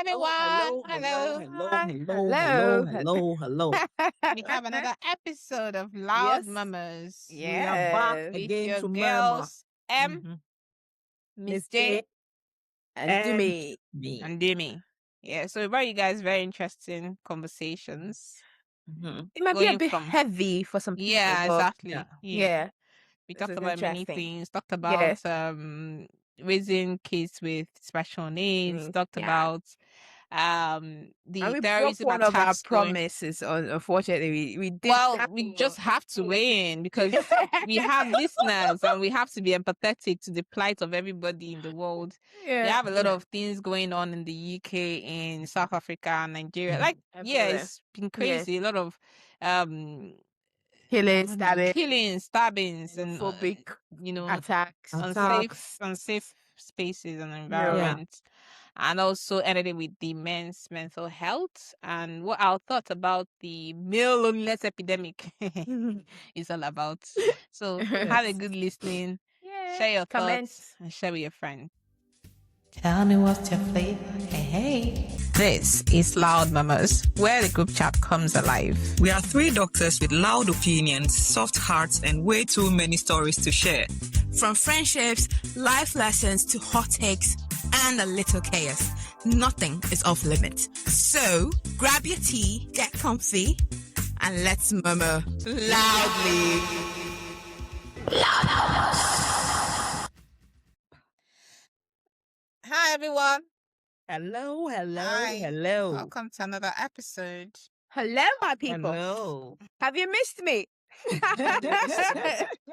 everyone. Hello. We have another episode of Loud Yes. Mamas. We are back With again your to girls, murmur. Miss J, And Dumie. and Dumie. Yeah, so we brought you guys very interesting conversations. It might be a Going bit from- heavy for some people. Yeah, but exactly. Yeah. We This talked is about many interesting. things. Talked about raising kids with special needs. Talked Yeah. about And the we broke terrorism one of our attacks going. promises. Unfortunately, we did. Well, we just have to weigh in because we have listeners and we have to be empathetic to the plight of everybody in the world. We have a lot of things going on in the UK, in South Africa, and Nigeria. Like, Everywhere. it's been crazy. A lot of Killing, stabbings, and phobic attacks. unsafe spaces and environments. And also ended with the men's mental health and what our thoughts about the male loneliness epidemic is all about. So have a good listening. Share your thoughts and share with your friends. Tell me what's your flavor. Hey. This is Loud Mamas, where the group chat comes alive. We are three doctors with loud opinions, soft hearts, and way too many stories to share. From friendships, life lessons to hot takes and a little chaos, nothing is off limits. So grab your tea, get comfy, and let's murmur loudly. Hi, everyone. Hello. Hi. Welcome to another episode. Hello, my people. Hello. Have you missed me?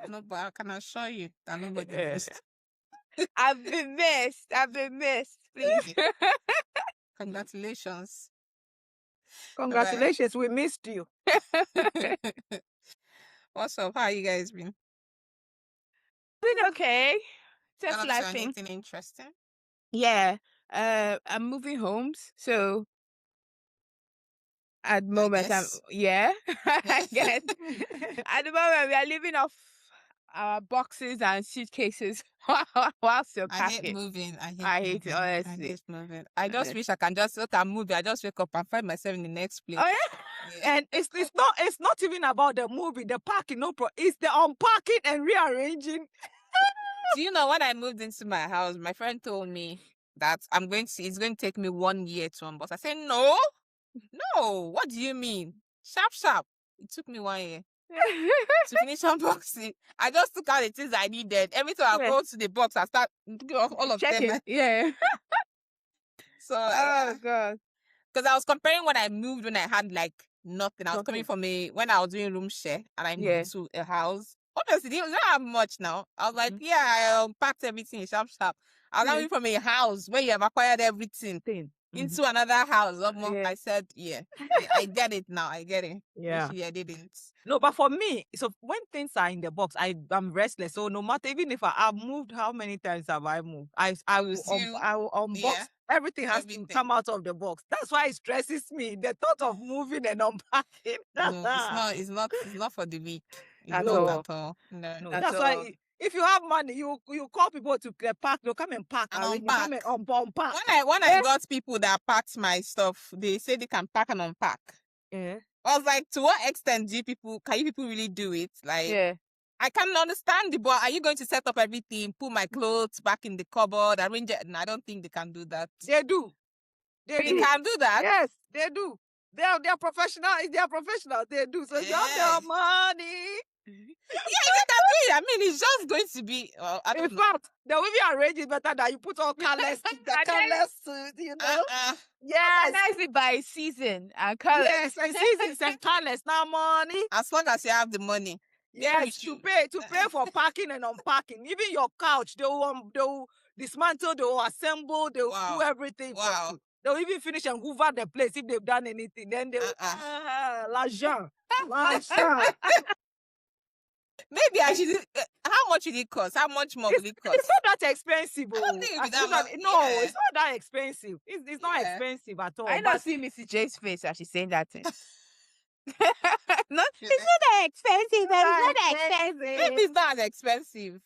No, but I can assure you that nobody missed. I've been missed. Please. Congratulations. Congratulations, we missed you. What's up? How you guys been? Been okay. Got Just up to laughing. anything interesting? Yeah. I'm moving homes, so at the moment guess. I guess. At the moment we are living off our boxes and suitcases while still I packing. hate moving. I hate it, honestly. I hate moving. I just wish I can just look at movie. I just wake up and find myself in the next place. Oh yeah. And it's not even about the movie, the parking, it's the unpacking and rearranging. Do you know when I moved into my house, my friend told me that it's going to take me 1 year to unbox. I said, no, what do you mean? Sharp. It took me 1 year to finish unboxing. I just took out the things I needed. Every time I go to the box, I start looking off all of Checking. them. Yeah. So, Oh god. because I was comparing when I moved when I had like nothing. I was coming from when I was doing room share and I moved to a house. Obviously, they don't have much now. I was like, I unpacked everything sharp. I was coming from a house where you have acquired everything into another house. I said, I get it now. I get it. Yeah. Actually, I didn't. No, but for me, so when things are in the box, I'm restless. So no matter, even if I've moved, how many times have I moved? I will unbox. Everything has to come out of the box. That's why it stresses me. The thought of moving and unpacking. No, it's not for the week. At Not all. at all. No. That's why if you have money, you call people to pack. They'll come and pack. And You come and unpack. When I got people that packed my stuff, they say they can pack and unpack. Yeah. I was like, to what extent can you people really do it? Like, I can understand but are you going to set up everything, put my clothes back in the cupboard, arrange it? No, I don't think they can do that. They do. They can do that? Yes, they do. They're professional. If they're professional, they do. So you have their money. Yeah, they can do it. I mean, it's just going to be. In fact, the way we arrange it better than you put all colors, you know. Yeah, nicely by season and colors. Yes, and seasons and colors. Now money. As long as you have the money. Yes, to pay for packing and unpacking. Even your couch, they'll dismantle, they'll assemble, they'll do everything. Wow. They'll even finish and hoover the place if they've done anything. Then they'll l'argent. Maybe I should. How much will it cost? How much more will it cost? It's not that expensive. I don't think it's that much. No, it's not that expensive. It's not expensive at all. I not see Mrs. J's face as she's saying that thing. No, it's not that expensive. It's not that expensive. Maybe it's not that expensive.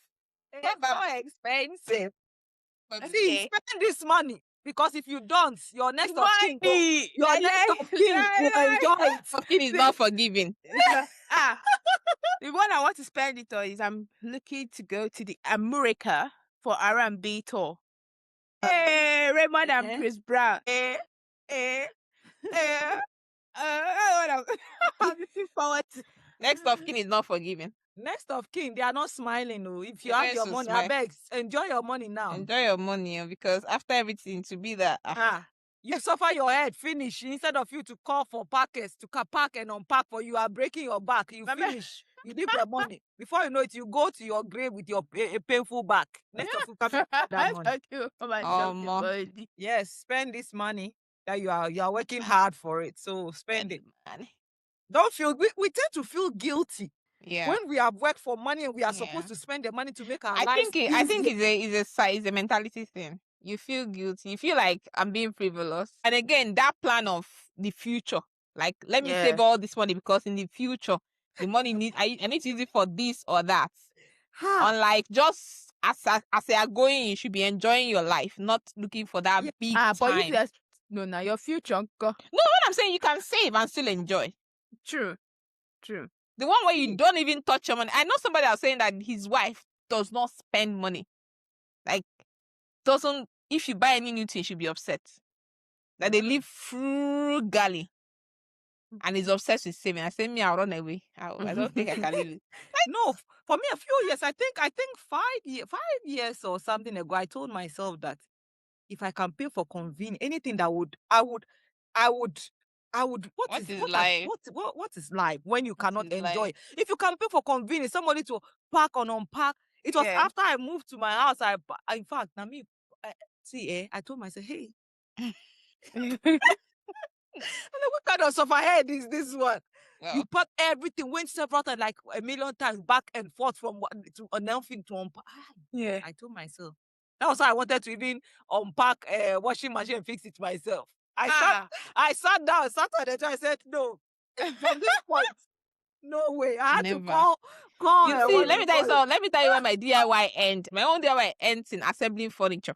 It's not expensive. But See, spend this money. Because if you don't, your next of kin will Money. enjoy it. Fucking is not forgiving. The one I want to spend it on is I'm looking to go to the America for R&B tour. Hey, Raymond and Chris Brown. I'm looking forward to. Next of kin is not forgiving. Next of kin, they are not smiling. Oh. If you The have rest your will money, smile. I beg, enjoy your money now. Enjoy your money, because after everything to be that. You suffer your head, finish. Instead of you to call for packers to pack and unpack for you, are breaking your back. You finish. You leave the money. Before you know it, you go to your grave with your painful back. Next of you come that money. Thank you for myself. Yes, spend this money that you are working hard for it. So spend it. Money. Don't feel we tend to feel guilty. Yeah. When we have worked for money and we are supposed to spend the money to make our lives I think it's a mentality thing. You feel guilty. You feel like I'm being frivolous. And again, that plan of the future, like let me save all this money because in the future the money I need to use it for this or that. Unlike just as you are going, you should be enjoying your life, not looking for that big time. But you no, your future. No, what I'm saying, you can save and still enjoy. True. The one where you don't even touch your money. I know somebody was saying that his wife does not spend money. Like, doesn't, if you buy any new thing, she'll be upset. That they live frugally. And he's obsessed with saving. I said, me, I'll run away. I don't think I can live it. No, for me, a few years, I think 5 years or something ago, I told myself that if I can pay for convenience, anything that I would. What is life when you cannot enjoy? If you can pay for convenience, somebody to pack or unpack. It was after I moved to my house. In fact, I told myself, hey, what kind of suffer head is this one? Well, you pack everything, went several times, like a million times, back and forth from one to anything to unpack. I told myself. That was why I wanted to even unpack a washing machine and fix it myself. I sat down, sat on the chair. I said, no, from this point, no way. I had to call. You see, let me tell you something. Let me tell you where my DIY ends. My own DIY ends in assembling furniture.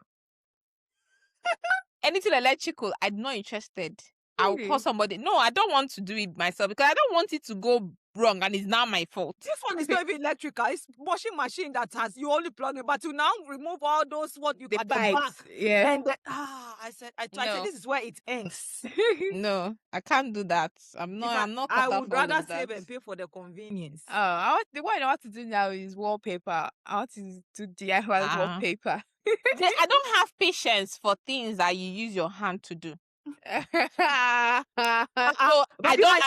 Anything electrical, I'm not interested. I'll call somebody. No, I don't want to do it myself because I don't want it to go wrong and it's not my fault. This one is not even electrical. It's washing machine that has you only plug it, but you now remove all those what you got the back. Yeah. And then, I said this is where it ends. No, I can't do that. I'm not. I would rather save and pay for the convenience. The one I want to do now is wallpaper. I want to do DIY wallpaper. I don't have patience for things that you use your hand to do. So I don't.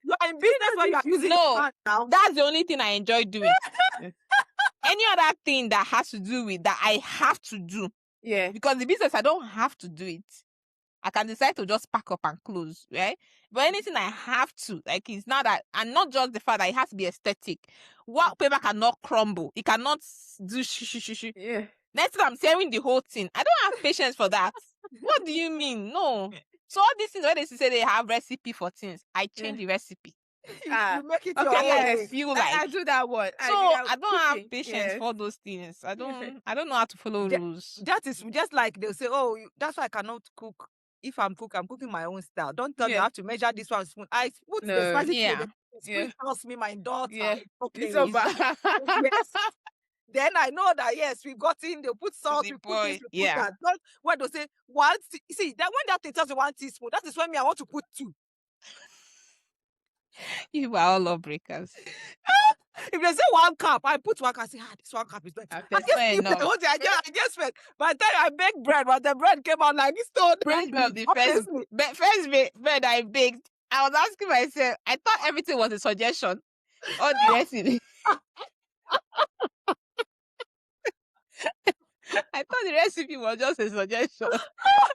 You are in business when you are using your hand now. That's the only thing I enjoy doing. Any other thing that has to do with that, I have to do. Yeah. Because the business, I don't have to do it. I can decide to just pack up and close, right? But anything I have to, like, it's not that, and not just the fact that it has to be aesthetic. Paper cannot crumble. It cannot do Yeah. Next time I'm tearing the whole thing. I don't have patience for that. What do you mean? No. So all these things, when they say they have recipe for things, I change the recipe. You make it your I feel like I do that one. So I don't have patience for those things. I don't know how to follow rules. That is just like they'll say, oh, that's why I cannot cook. If I'm cooking my own style. Don't tell me I have to measure this one spoon. I put the spicy spoon tells me my daughter. Yeah. Okay. It's over. Yes. Then I know that yes, we've got in. They'll put salt. We put this. We put that. Not when they say one. See that when that thing tells me 1 teaspoon, that is when I want to put 2. You are all lawbreakers. If they say 1 cup, I put 1 cup. I say, this 1 cup is not. I just went. By the time I baked bread, but the bread came out like this. Bread the first bread I baked. I was asking myself. I thought everything was a suggestion. All the recipe. I thought the recipe was just a suggestion.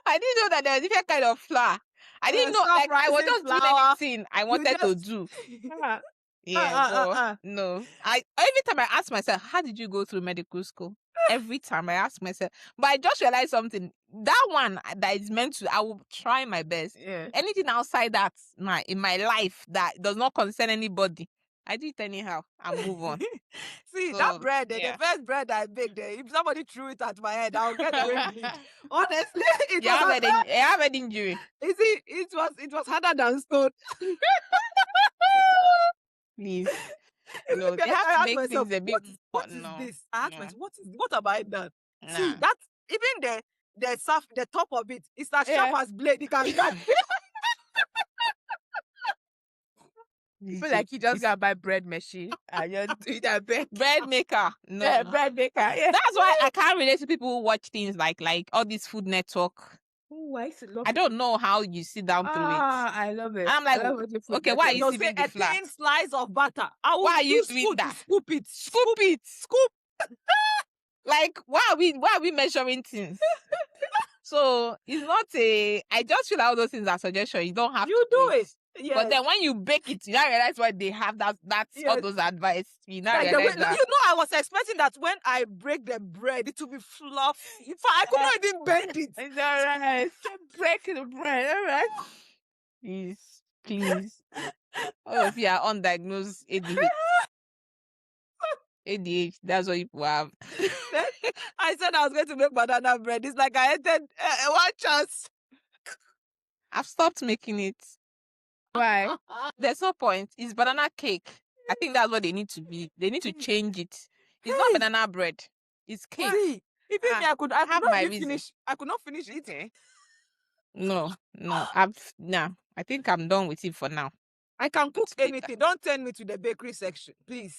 I didn't know that there was different kind of flour. I didn't know, like, I was just doing anything I wanted to do. No. Every time I ask myself, how did you go through medical school? Every time I ask myself. But I just realized something. That one that is meant to, I will try my best. Yeah. Anything outside that in my life that does not concern anybody, I do it anyhow and move on. See, So, that bread, yeah. the first bread I baked, if somebody threw it at my head, I'll get away bleed. Honestly, it You have an injury. You see, it was harder than stone. Please. No, they have to make things a bit. What is this? I asked myself, what have I done? Nah. See, that even the top of it is as sharp as blade. It can cut. I feel like you just gotta buy bread machine and just do that bread maker. No, yeah, bread maker. Yeah. That's why I can't relate to people who watch things like all this Food Network. Oh, I used to love I don't know how you sit down through it. I love it. And I'm like, okay, why are you sipping the flat? A thin slice of butter. Why are you doing that? Scoop it. Scoop it. Scoop. Like, why are we measuring things? So it's not I just feel like all those things are suggestions. You don't have to do it. Yes. But then when you bake it, you now realize why they have that's yes. All those advice. You now realize that. I was expecting that when I break the bread, it will be fluffy. In fact, I could not even bend it. It's all right. Break the bread, all right? Please. Oh, if you are undiagnosed ADHD, that's what people have. I said I was going to make banana bread. It's like I entered one chance. I've stopped making it. Why? There's no point. It's banana cake. I think that's what they need to be. They need to change it. It's not banana bread. It's cake. See, even me, I could not finish eating. No. I think I'm done with it for now. I can cook anything. Don't send me to the bakery section, please.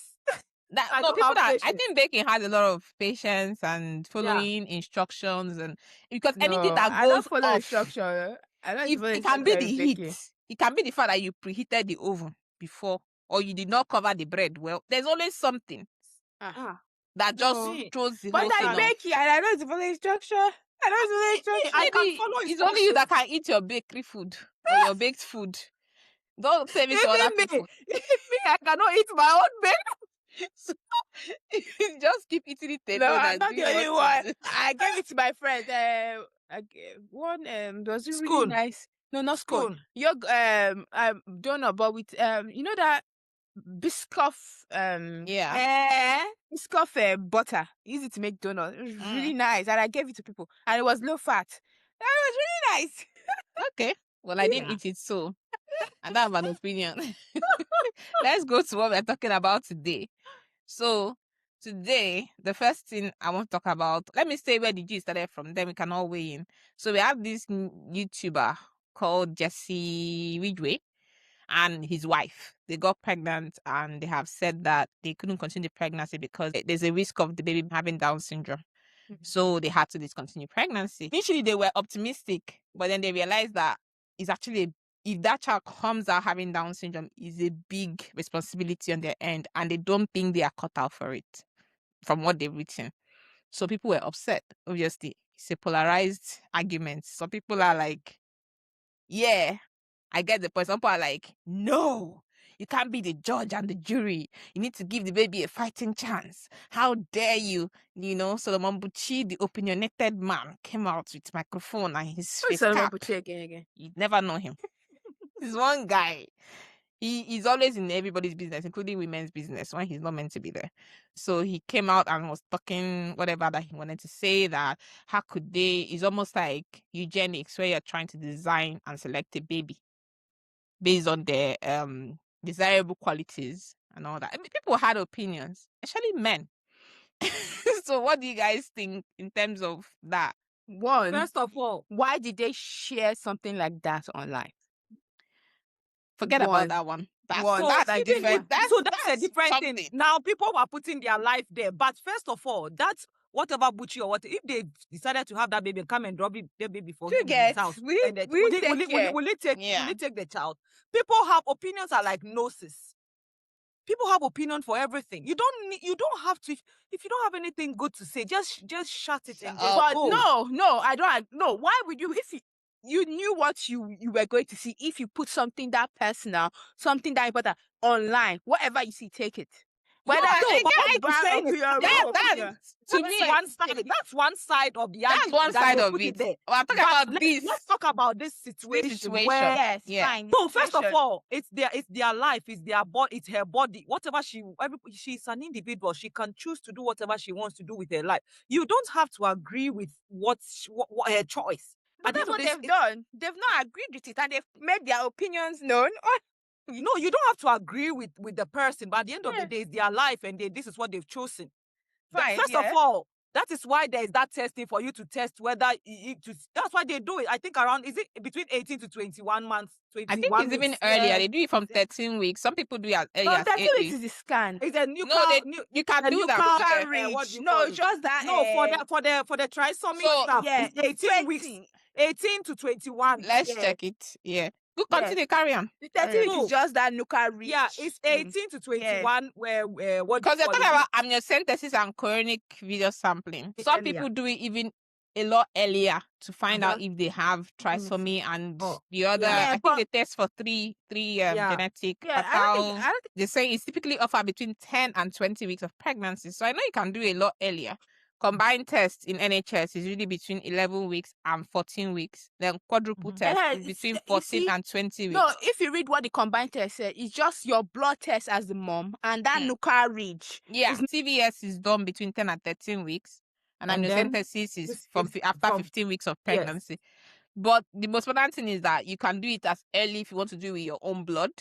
I think baking has a lot of patience and following instructions, and because anything that goes I don't follow instruction. It can be the heat. It can be the fact that you preheated the oven before, or you did not cover the bread well. There's always something that just throws the whole thing. But I bake it, and I don't follow instruction. I can follow instruction. It's only you that can eat your bakery food or your baked food. Don't save it to other people. Me, I cannot eat my own bake. So, just keep eating it. No, I'm not the only one. I gave it to my friend. One was it really nice? No, not scone. Your I don't know, but with you know that Biscoff Biscoff butter. Easy to make donuts. It was really nice, and I gave it to people, and it was low fat. That was really nice. Okay, well I didn't eat it, so I don't have an opinion. Let's go to what we're talking about today. So today, the first thing I want to talk about, let me say where the G started from, then we can all weigh in. So we have this YouTuber called Ridgway and his wife. They got pregnant, and they have said that they couldn't continue the pregnancy because there's a risk of the baby having Down syndrome. So they had to discontinue pregnancy. Initially, they were optimistic, but then they realized that it's actually if that child comes out having Down syndrome, is a big responsibility on their end, and they don't think they are cut out for it from what they've written. So people were upset. Obviously, it's a polarized argument. Some people are like, yeah, I get the point. Some people are like, no, you can't be the judge and the jury. You need to give the baby a fighting chance. How dare you? You know, Solomon Buchi, the opinionated man, came out with microphone and his face cap. Again. You never know him. He's one guy. He's always in everybody's business, including women's business, when he's not meant to be there. So he came out and was talking whatever that he wanted to say, that how could they, it's almost like eugenics, where you're trying to design and select a baby based on their desirable qualities and all that. I mean, people had opinions, especially men. So what do you guys think in terms of that? One, first of all, why did they share something like that online? Forget about that one. That's a different thing. Now people are putting their life there. But first of all, that's whatever Buchi or what, if they decided to have that baby, come and drop the baby for him in his house. Will he take the child? People have opinions are like noses. People have opinion for everything. You don't have to. If you don't have anything good to say, just shut it and just go. No, I don't. No, why would you? If you knew what you were going to see, if you put something that personal, something that important online, whatever you see, take it. Whether to me, one side. That's one side of the that's one side of it. There. I'm talking about this. Let's talk about this situation. Where, yes, yeah. fine. So first of all, it's their life, it's their body, it's her body. Whatever she's an individual. She can choose to do whatever she wants to do with her life. You don't have to agree with what her choice. But that's what they've done. They've not agreed with it, and they've made their opinions known. No, you don't have to agree with the person, but at the end of the day, it's their life, and this is what they've chosen. Fine, First of all, that is why there is that testing for you to test whether that's why they do it. I think around, is it between 18 to 21 months? 21 I think it's even earlier. They do it from 13 weeks. Some people do it as early as 8 weeks. 13 weeks is a scan. It's a new you can do that. No, just that. No, for the trisomy stuff. It's 18 weeks. 18 to 21. Let's check it. Yeah. We'll continue, carry on. The 13 weeks is just that nuka reach. Yeah, it's 18 to 21 where what because they're talking about amniocentesis and chorionic video sampling. Some people do it even a lot earlier to find out if they have trisomy and the other. I think they test for three genetic. They say it's typically offered between 10 and 20 weeks of pregnancy. So I know you can do a lot earlier. Combined test in NHS is really between 11 weeks and 14 weeks. Then quadruple test is between 14 and 20 weeks. No, if you read what the combined test said, it's just your blood test as the mom and that nuka ridge. Yeah, CVS is done between 10 and 13 weeks. And amniocentesis is after 15 weeks of pregnancy. Yes. But the most important thing is that you can do it as early if you want to do it with your own blood.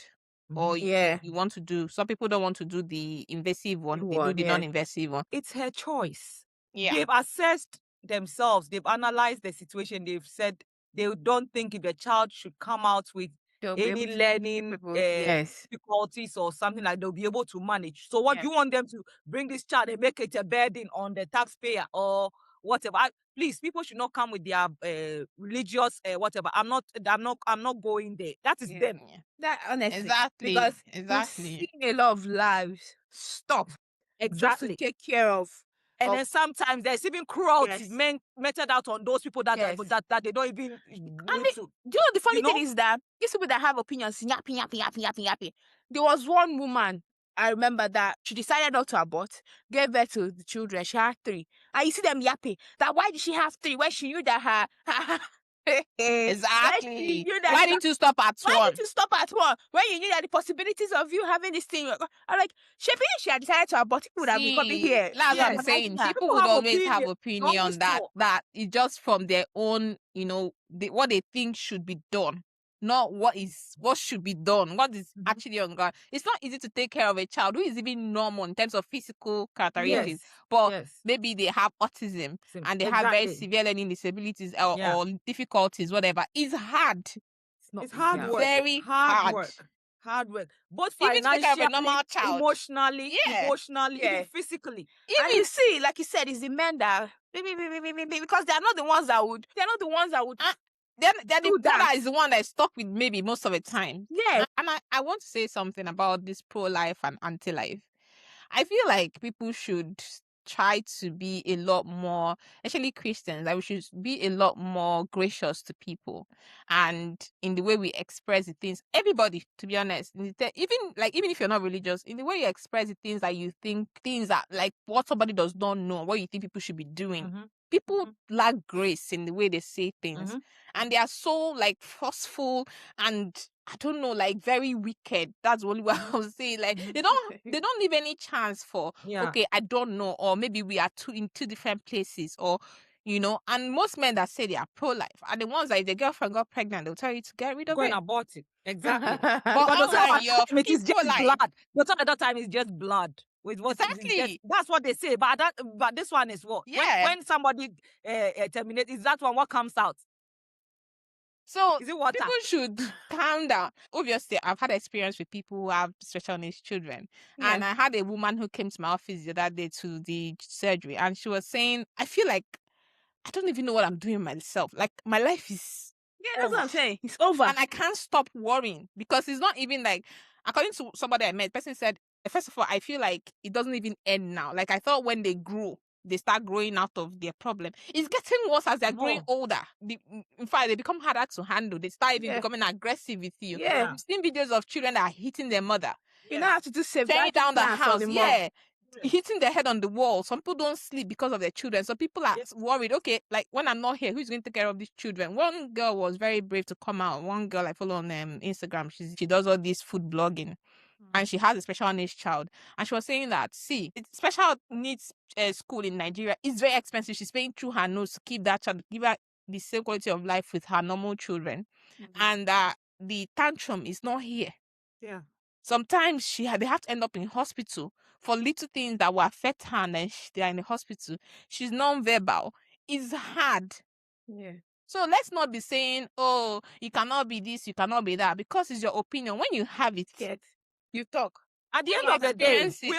Or you want to do, some people don't want to do the invasive one. They do the non-invasive one. It's her choice. Yeah. They've assessed themselves. They've analyzed the situation. They've said they don't think if the child should come out with any learning difficulties or something like they'll be able to manage. So what do you want them to bring this child and make it a burden on the taxpayer or whatever? Please, people should not come with their religious whatever. I'm not going there. That is them. Yeah. That honestly, exactly, because we've seen a lot of lives stop just to take care of. And then sometimes there's even cruelty meted out on those people that they don't even need to. Do you know the funny thing is that these people that have opinions, yappy. There was one woman, I remember, that she decided not to abort, gave birth to the children. She had 3. And you see them yapping that why did she have 3 when she knew that her exactly. Why didn't you stop at 1? Why did you stop at 1 when you knew that the possibilities of you having this thing? I'm like, she had decided to abort, people would have been coming here. That's what I'm saying. People would always have opinion that is just from their own, what they think should be done. Not what should be done, what is actually on ground. It's not easy to take care of a child who is even normal in terms of physical characteristics, but maybe they have autism and they have very severe learning disabilities or difficulties, whatever. It's hard. It's hard work. Very hard. Hard work. Both even financially, to take care of a normal child. emotionally, even physically. And you see, like you said, it's the men that because they're not the ones that would. Then the brother is the one that is stuck with maybe most of the time. Yeah. And I want to say something about this pro-life and anti-life. I feel like people should try to be a lot more, especially Christians, that we should be a lot more gracious to people and in the way we express the things. Everybody, to be honest, even if you're not religious, in the way you express the things that you think, things that like what somebody does not know, what you think people should be doing. People lack grace in the way they say things. And they are so like forceful and I don't know, like very wicked. That's only what I was saying. Like they don't leave any chance for okay, I don't know, or maybe we are in two different places, or and most men that say they are pro-life are the ones that if their girlfriend got pregnant, they'll tell you to get rid of it. Go and abort it. Exactly. But it is just blood. But at that time it's just blood. With what that's what they say. But this one is what? Yeah. When somebody terminates, is that one what comes out? So is it water? People should calm down. Obviously, I've had experience with people who have special needs children. Yeah. And I had a woman who came to my office the other day to the surgery, and she was saying, I feel like I don't even know what I'm doing myself. Like my life is that's what I'm saying. It's over. And I can't stop worrying because it's not even like, according to somebody I met, the person said, first of all, I feel like it doesn't even end now. Like I thought when they grew, they start growing out of their problem. It's getting worse as they're growing older. In fact, they become harder to handle. They start even becoming aggressive with you. Yeah. I've seen videos of children that are hitting their mother. You know how to do tearing safeguarding down the plans for house. the mom. Yeah. Hitting their head on the wall. Some people don't sleep because of their children. So people are worried. Okay, like when I'm not here, who's going to take care of these children? One girl was very brave to come out. One girl I follow on Instagram. She does all this food blogging, and she has a special needs child. And she was saying that, see, special needs school in Nigeria is very expensive. She's paying through her nose to keep that child, give her the same quality of life with her normal children, and the tantrum is not here. Yeah. Sometimes they have to end up in hospital for little things that will affect her, and then they are in the hospital. She's non-verbal. It's hard. Yeah. So let's not be saying, oh, you cannot be this, you cannot be that, because it's your opinion. When you have it, you talk. At the When end of the day, experience it-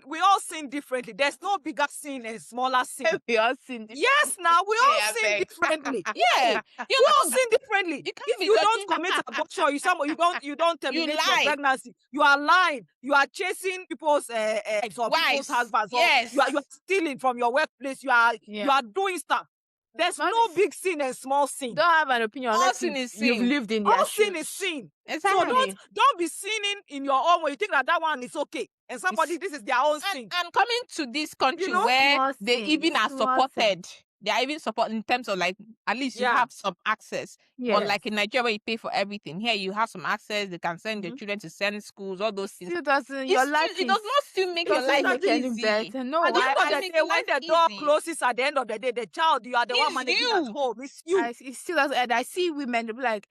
we all sin differently. There's no bigger sin and smaller sin. We all sin differently. Yes, now we all Yeah, sin beg. differently. Yeah, We all sin differently. You can't If be you don't judging- commit abortion, you don't terminate your lie. pregnancy. You are lying. You are chasing people's wives or people's Wives. husbands. Or Yes. you are stealing from your workplace. You are doing stuff. There's no big sin and small sin. Don't have an opinion All unless sin is you've sin. lived in their All sin shoes. is sin. Exactly. So don't be sinning in your own way. You think that one is okay, and somebody this is their own sin. And coming to this country You know, where small they sin, even are small supported. They are even supported in terms of, like, at least you Yeah. have some access. Yeah. Or like in Nigeria where you pay for everything. Here you have some access. They can send their children to certain schools, all those things. Still doesn't It your still- life it does not still make your doesn't life make any easy. better. No, At the end Why of the make day, your when life the door easy? closes at the end of the day, the child, you are the one It's managing you. at home. It's you. it still doesn't. And I see women they'll be like,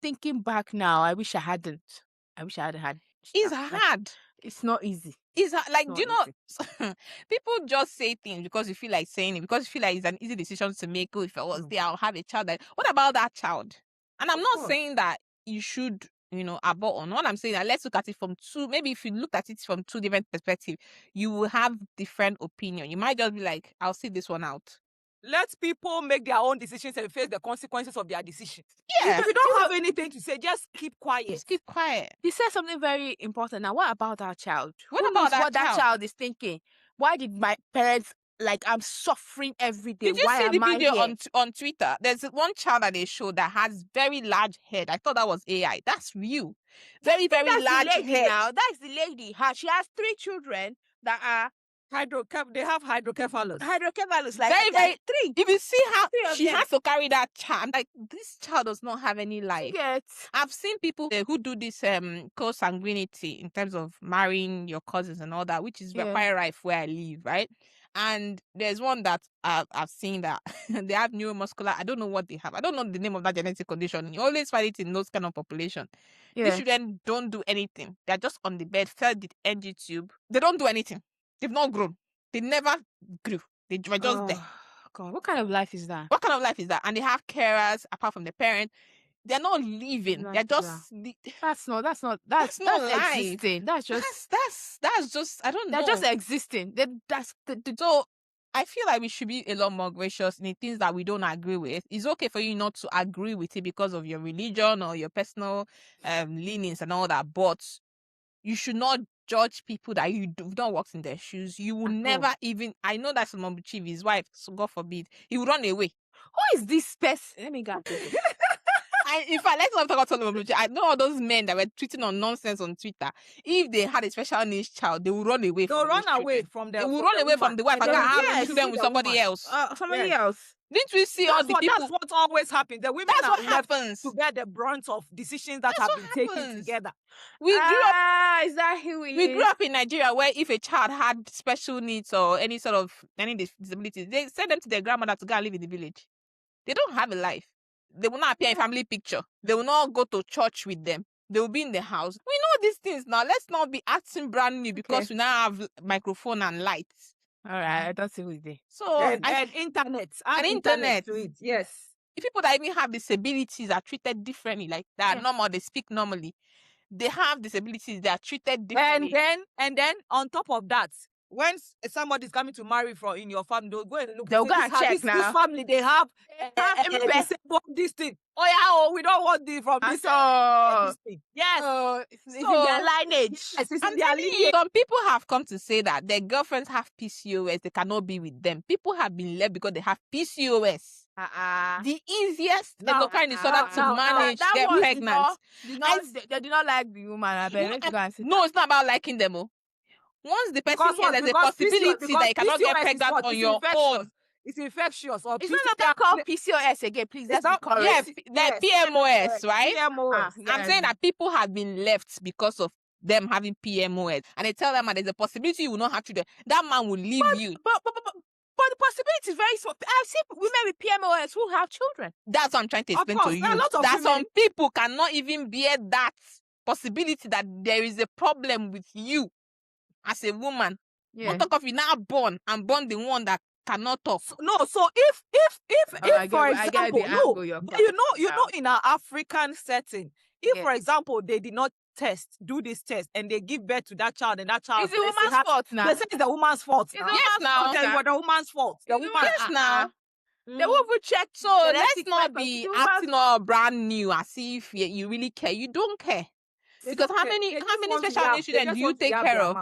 thinking back now, I wish I hadn't. I wish I hadn't had. It's like, hard. it's not easy. It's like, It's do you not know, people just say things because you feel like saying it, because you feel like it's an easy decision to make. Oh, if I was there, I'll have a child. What about that child? And I'm not saying that you should, abort on. What I'm saying that let's look at it from two, maybe if you look at it from two different perspectives, you will have different opinion. You might just be like, I'll see this one out. Let people make their own decisions and face the consequences of their decisions. Yeah. If you don't have anything to say, just keep quiet. Just keep quiet. You said something very important. Now, what about that child? What Who about knows that what that child? child is thinking? Why did my parents, like, I'm suffering every day? Did you Why see the am I video here? on Twitter? There's one child that they showed that has very large head. I thought that was AI. That's real. Very, very That's large the lady head. now. That's the lady. She has 3 children that are They have hydrocephalus. hydrocephalus. Like Very, very 3. If you see how 3 of she them. has to carry that child, I'm like, this child does not have any life. Get I've seen people who do this co-sanguinity in terms of marrying your cousins and all that, which is quite rife where I live, right? And there's one that I've seen that they have neuromuscular. I don't know what they have. I don't know the name of that genetic condition. You always find it in those kind of population. These children don't do anything. They're just on the bed, fed the NG tube. They don't do anything. They've not grown. They never grew. They were just there. God, what kind of life is that? What kind of life is that? And they have carers apart from the parent. They're not living. They're just. That's not That's not life. existing. That's just that's just. I don't know. they're just existing. So I feel like we should be a lot more gracious in the things that we don't agree with. It's okay for you not to agree with it because of your religion or your personal leanings and all that, but you should not judge people that you do not walk in their shoes. You will never even. I know that's Chief, his wife, so God forbid, he would run away. Who is this person? Let me go. In fact, let's not talk about Solomon. I know all those men that were tweeting on nonsense on Twitter. If they had a special needs child, they would run away. They'll run away from the. They will run away from the wife and have children with somebody else. Somebody else. Didn't we see all the people? That's what always happens. The women That's what are left happens. to bear the brunt of decisions that have been taken together. We grew up. Is that who We grew up in Nigeria where if a child had special needs or any disabilities, they send them to their grandmother to go and live in the village. They don't have a life. They will not appear in family picture. They will not go to church with them. They will be in the house. We know these things now. Let's not be acting brand new because we now have microphone and lights. All right, I don't see who is there. So And internet. And internet. To it. Yes. If people that even have disabilities are treated differently, like that normal, they speak normally. They have disabilities, they are treated differently. And then on top of that, when somebody's coming to marry in your family, they'll go and look. They'll go and check now. This family, they have this thing. We don't want this from this thing. Yes. It's in their lineage. Yes, it's I'm in their telling you, lineage. some people have come to say that their girlfriends have PCOS, they cannot be with them. People have been left because they have PCOS. The easiest endocrine disorder to manage get pregnant. They do not like the woman. No, it's not about liking them. Once the person hears there's a possibility that you cannot get pregnant on your own. It's infectious. Or it's not called PCOS again, please. That's not correct. Yeah, PMOS, right? PMOS. I'm saying that people have been left because of them having PMOS, and they tell them that there's a possibility you will not have children. That man will leave you. But the possibility is very small. I've seen women with PMOS who have children. That's what I'm trying to explain to you. That some people cannot even bear that possibility that there is a problem with you as a woman. Yeah. What talk of you now born the one that cannot talk? So if for example, in our African setting, if for example they did not do this test and they give birth to that child and that child is the woman's fault now. They say it's the woman's fault. It's the woman's fault. The woman. Yes, now. They won't check. So let's not be acting all brand new as if you really care. You don't care. Because how many special needs children do you take care of?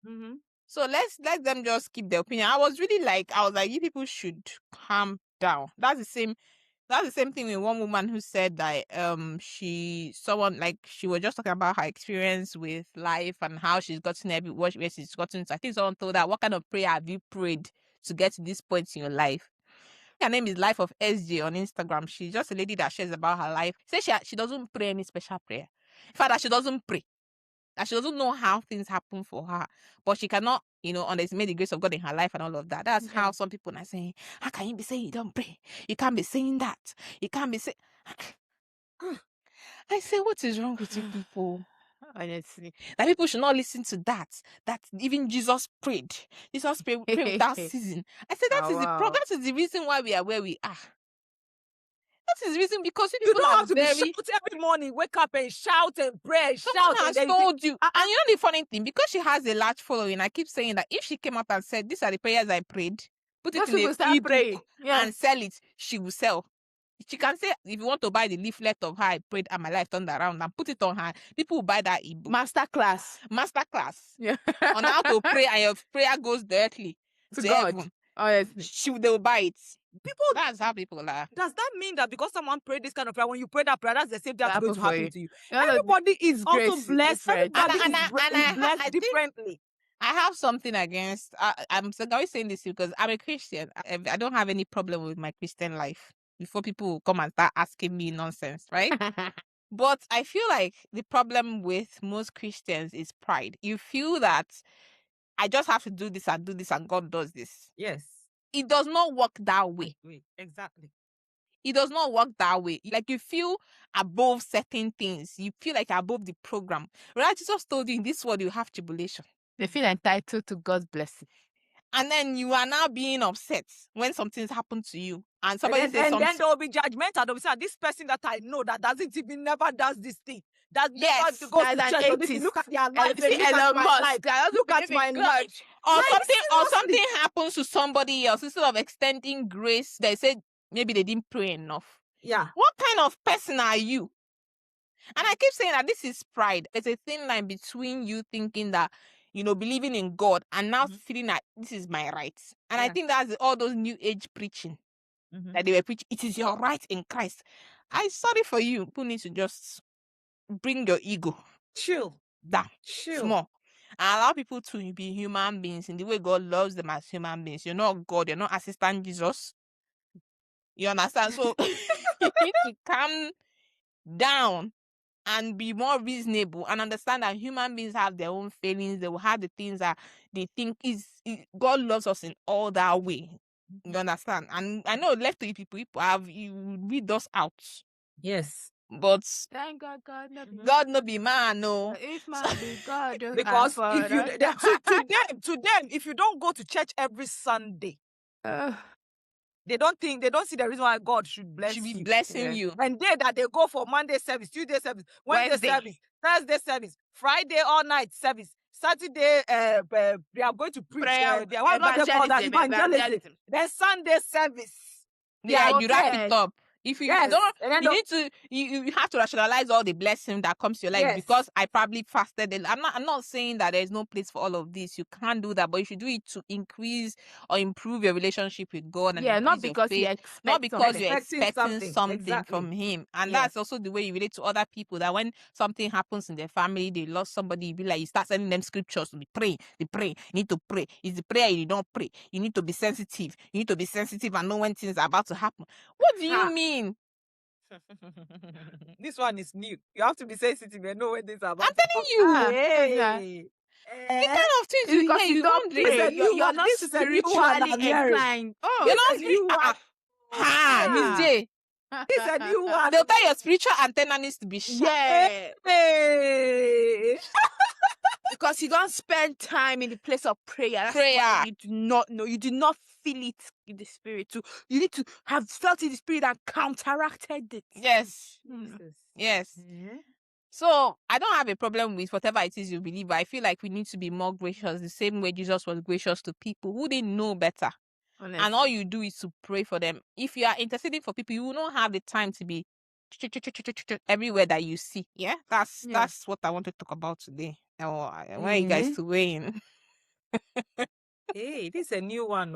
Mm-hmm. So let them just keep their opinion. I was like, you people should calm down. That's the same thing with one woman who said that she was just talking about her experience with life and how she's gotten where she's gotten to. I think someone told her, what kind of prayer have you prayed to get to this point in your life? Her name is Life of SJ on Instagram. She's just a lady that shares about her life. Says she doesn't pray any special prayer. In fact, that she doesn't pray. That she doesn't know how things happen for her. But she cannot, underestimate the grace of God in her life and all of that. That's how some people are saying, how can you be saying you don't pray? You can't be saying that. You can't be saying... I say, what is wrong with you people? Honestly. That people should not listen to that. That even Jesus prayed. Jesus prayed without ceasing. I said, that is the reason why we are where we are. That is the reason, because you don't have to be shout every morning, wake up and shout and pray and someone shout. Has told you. And you know the funny thing, because she has a large following, I keep saying that if she came up and said, these are the prayers I prayed, put it in a ebook and sell it, she will sell. She can say, if you want to buy the leaflet of how I prayed and my life turned around, and put it on her, people will buy that ebook. Masterclass. Yeah. On how to pray, and your prayer goes directly to God. Heaven. Honestly. They will buy it. That's how people are. Does that mean that because someone prayed this kind of prayer, when you pray that prayer, that's the same thing that's going to happen to you? Everybody is also blessed. Everybody is blessed differently. I have something against. I'm always saying this because I'm a Christian. I don't have any problem with my Christian life. Before people come and start asking me nonsense, right? But I feel like the problem with most Christians is pride. You feel that I just have to do this and God does this. Yes. It does not work that way. Exactly. It does not work that way. Like, you feel above certain things. You feel like you're above the program. Right? Jesus told you in this world you have tribulation. They feel entitled to God's blessing. And then you are now being upset when something's happened to you. And somebody says something. And then they'll be judgmental. They'll be saying, this person that I know that doesn't even never does this thing. That never goes to church. Look at their life. Look at my life. Or something happens to somebody else. Instead of extending grace, they say maybe they didn't pray enough. Yeah. What kind of person are you? And I keep saying that this is pride. There's a thin line between you thinking that, believing in God and now feeling that this is my right. And I think that's all those new age preaching that they were preaching. It is your right in Christ. I'm sorry for you. People need to just bring your ego. Chill. Down. Small. And allow people to be human beings in the way God loves them as human beings. You're not God. You're not assistant Jesus. You understand? So you need to calm down and be more reasonable and understand that human beings have their own feelings. They will have the things that they think God loves us in all that way. You understand? And I know left to you people you read us out. Yes. But thank God, God no be man, no. If man be God, because if you to them, if you don't go to church every Sunday, they don't see the reason why God should bless you. Should be blessing you. And that they go for Monday service, Tuesday service, Wednesday service, Thursday service, Friday all night service, Saturday they are going to preach evangelism. Then Sunday service. Yeah, you wrap it up. If you Yes, don't, and then you need to, you have to rationalize all the blessing that comes to your life. Yes. Because I probably fasted. I'm not saying that there's no place for all of this. You can't do that, but you should do it to increase or improve your relationship with God and Yeah, not increase your because you faith. expect Not because something. you're Expecting expecting something. something from Exactly. Him. And Yes. that's also the way you relate to other people. That when something happens in their family, they lost somebody, you be like, you start sending them scriptures to be praying. They pray. You need to pray. It's the prayer you don't pray. You need to be sensitive. You need to be sensitive and know when things are about to happen. What do you mean? This one is new. You have to be sensitive and know when this is about. I'm telling you. Hey. The kind of things you Because hear, you you don't wondering. pray. This is a new You're one. not This is a new one spiritually I'm hearing. inclined. Oh, You're This not is a new one. Miss J. This is a new one. They'll tell your spiritual antenna needs to be sharp. yeah. Hey. Because you don't spend time in the place of prayer. That's Prayer. why you do not know. You do not feel it in the spirit. Too. You need to have felt it in the spirit and counteracted it. Yes. Jesus. Yes. So I don't have a problem with whatever it is you believe, but I feel like we need to be more gracious, the same way Jesus was gracious to people who didn't know better. Honestly. And all you do is to pray for them. If you are interceding for people, you will not have the time to be everywhere that you see. Yeah, that's what I want to talk about today. I want you guys to weigh in. Hey, this is a new one.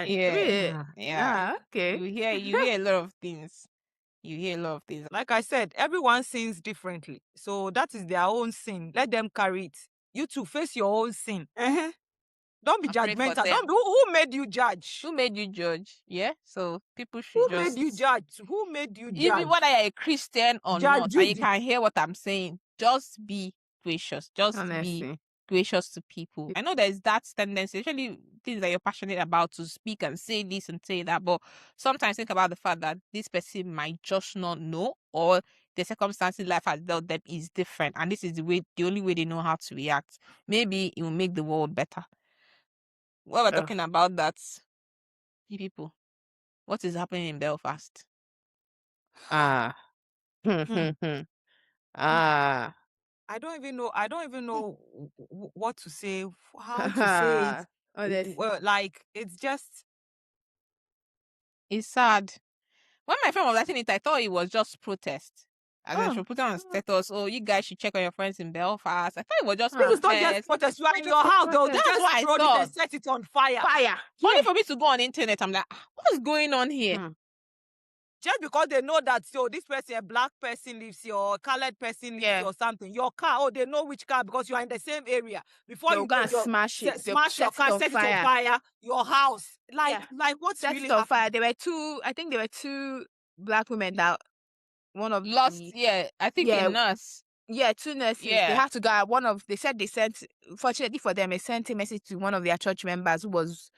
Yeah. Okay. You hear a lot of things. You hear a lot of things. Like I said, everyone sins differently. So that is their own sin. Let them carry it. You too, face your own sin. Don't be I pray for judgmental. them. Don't be, who made you judge? Who made you judge? Yeah. So people should Who just. made you judge? Who made you judge? Even whether you're a Christian or Judge not, and you Judy. can hear what I'm saying, just be gracious. Just be Honestly. gracious to people. I know there's that tendency, especially things that you're passionate about, to speak and say this and say that, but sometimes think about the fact that this person might just not know, or the circumstances life has dealt them is different, and this is the only way they know how to react. Maybe it will make the world better. While we're talking about that, people, what is happening in Belfast? Ah. Ah. I don't even know what to say, how to say it. Honestly. Well, like, it's just. It's sad. When my friend was writing it, I thought it was just protest. And then she put it on status, oh, you guys should check on your friends in Belfast. I thought it was just This is not just protest. You are in your house, though. They That's just what I throw it thought. and set it on fire. Only for me to go on the internet, I'm like, what's going on here? Just because they know that, so this person, a black person lives here, or a colored person lives here, or something. Your car, oh, they know which car because you are in the same area. Before They'll you go go and smash it. smash your car, set it on fire, your house. Like what's set really it on happening? fire. I think there were two black women that one of lost. I think a nurse. Yeah, two nurses. They had to go. They said they sent. Fortunately for them, they sent a message to one of their church members who was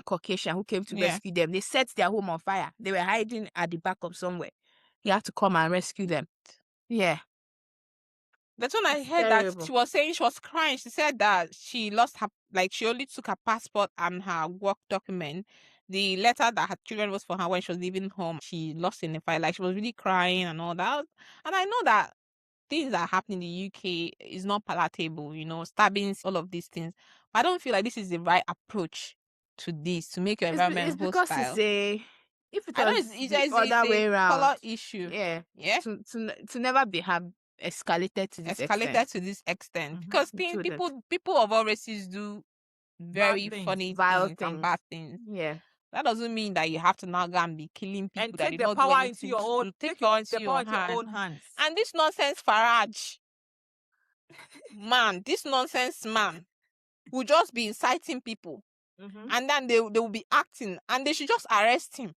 Caucasian, who came to rescue them. They set their home on fire. They were hiding at the back of somewhere. He had to come and rescue them. Yeah. That's when I heard that she was saying she was crying. She said that she lost her, she only took her passport and her work document. The letter that her children was for her when she was leaving home, she lost in the fire. She was really crying and all that. And I know that things that happen in the UK is not palatable, stabbings, all of these things. But I don't feel like this is the right approach to this, to make your environment it's because hostile. If it was the other way around, color issue. Yeah. To never have escalated to this extent. Because people of all races do very funny things and bad things. Yeah. That doesn't mean that you have to now go and be killing people and that take did the not power do into your own. Take your into your own hands. And this nonsense Farage, man, this nonsense man will just be inciting people, and then they will be acting, and they should just arrest him.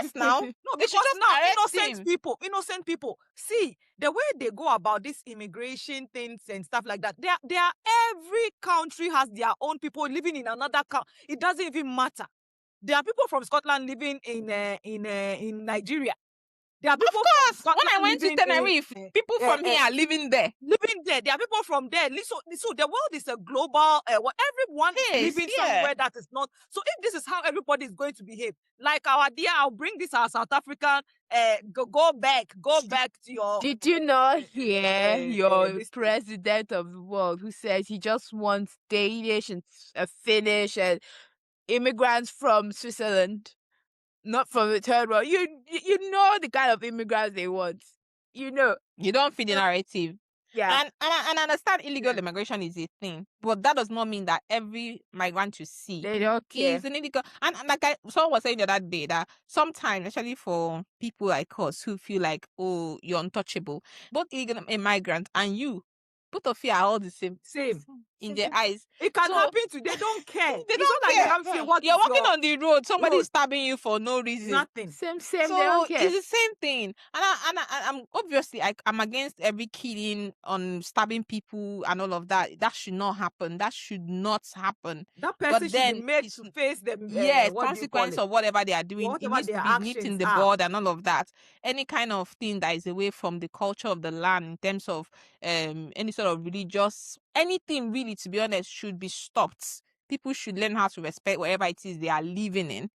Yes, now. No, because now innocent people. See, the way they go about this immigration things and stuff like that, every country has their own people living in another country. It doesn't even matter. There are people from Scotland living in Nigeria. There are people, of course, when I went to Tenerife, people from here are living there. There are people from there. So the world is a global, everyone is living somewhere that is not. So if this is how everybody is going to behave, like our dear, I'll bring this our South African, go back to your. Did you not hear your president of the world who says he just wants Danish and Finnish and immigrants from Switzerland? not from the third world. You know the kind of immigrants they want. You know. You don't feed the narrative. Yeah. And I understand illegal immigration is a thing, but that does not mean that every migrant you see They don't care. is an illegal. And like someone was saying the other day that sometimes, especially for people like us who feel like, oh, you're untouchable, both illegal immigrants and you, both of you are all the same. In their eyes. It can happen to they don't care. They It's don't not care. like they say what You're is walking your on the road, somebody road. is stabbing you for no reason. Nothing. Same. So they don't care. it's the same thing. And I'm obviously I'm against every killing on stabbing people and all of that. That should not happen. That should not happen. That person should be made to face the consequence of whatever they are doing. Whatever it needs their to be nipped in actions the are. bud and all of that. Any kind of thing that is away from the culture of the land in terms of any sort of religious anything really, to be honest, should be stopped. People should learn how to respect whatever it is they are living in,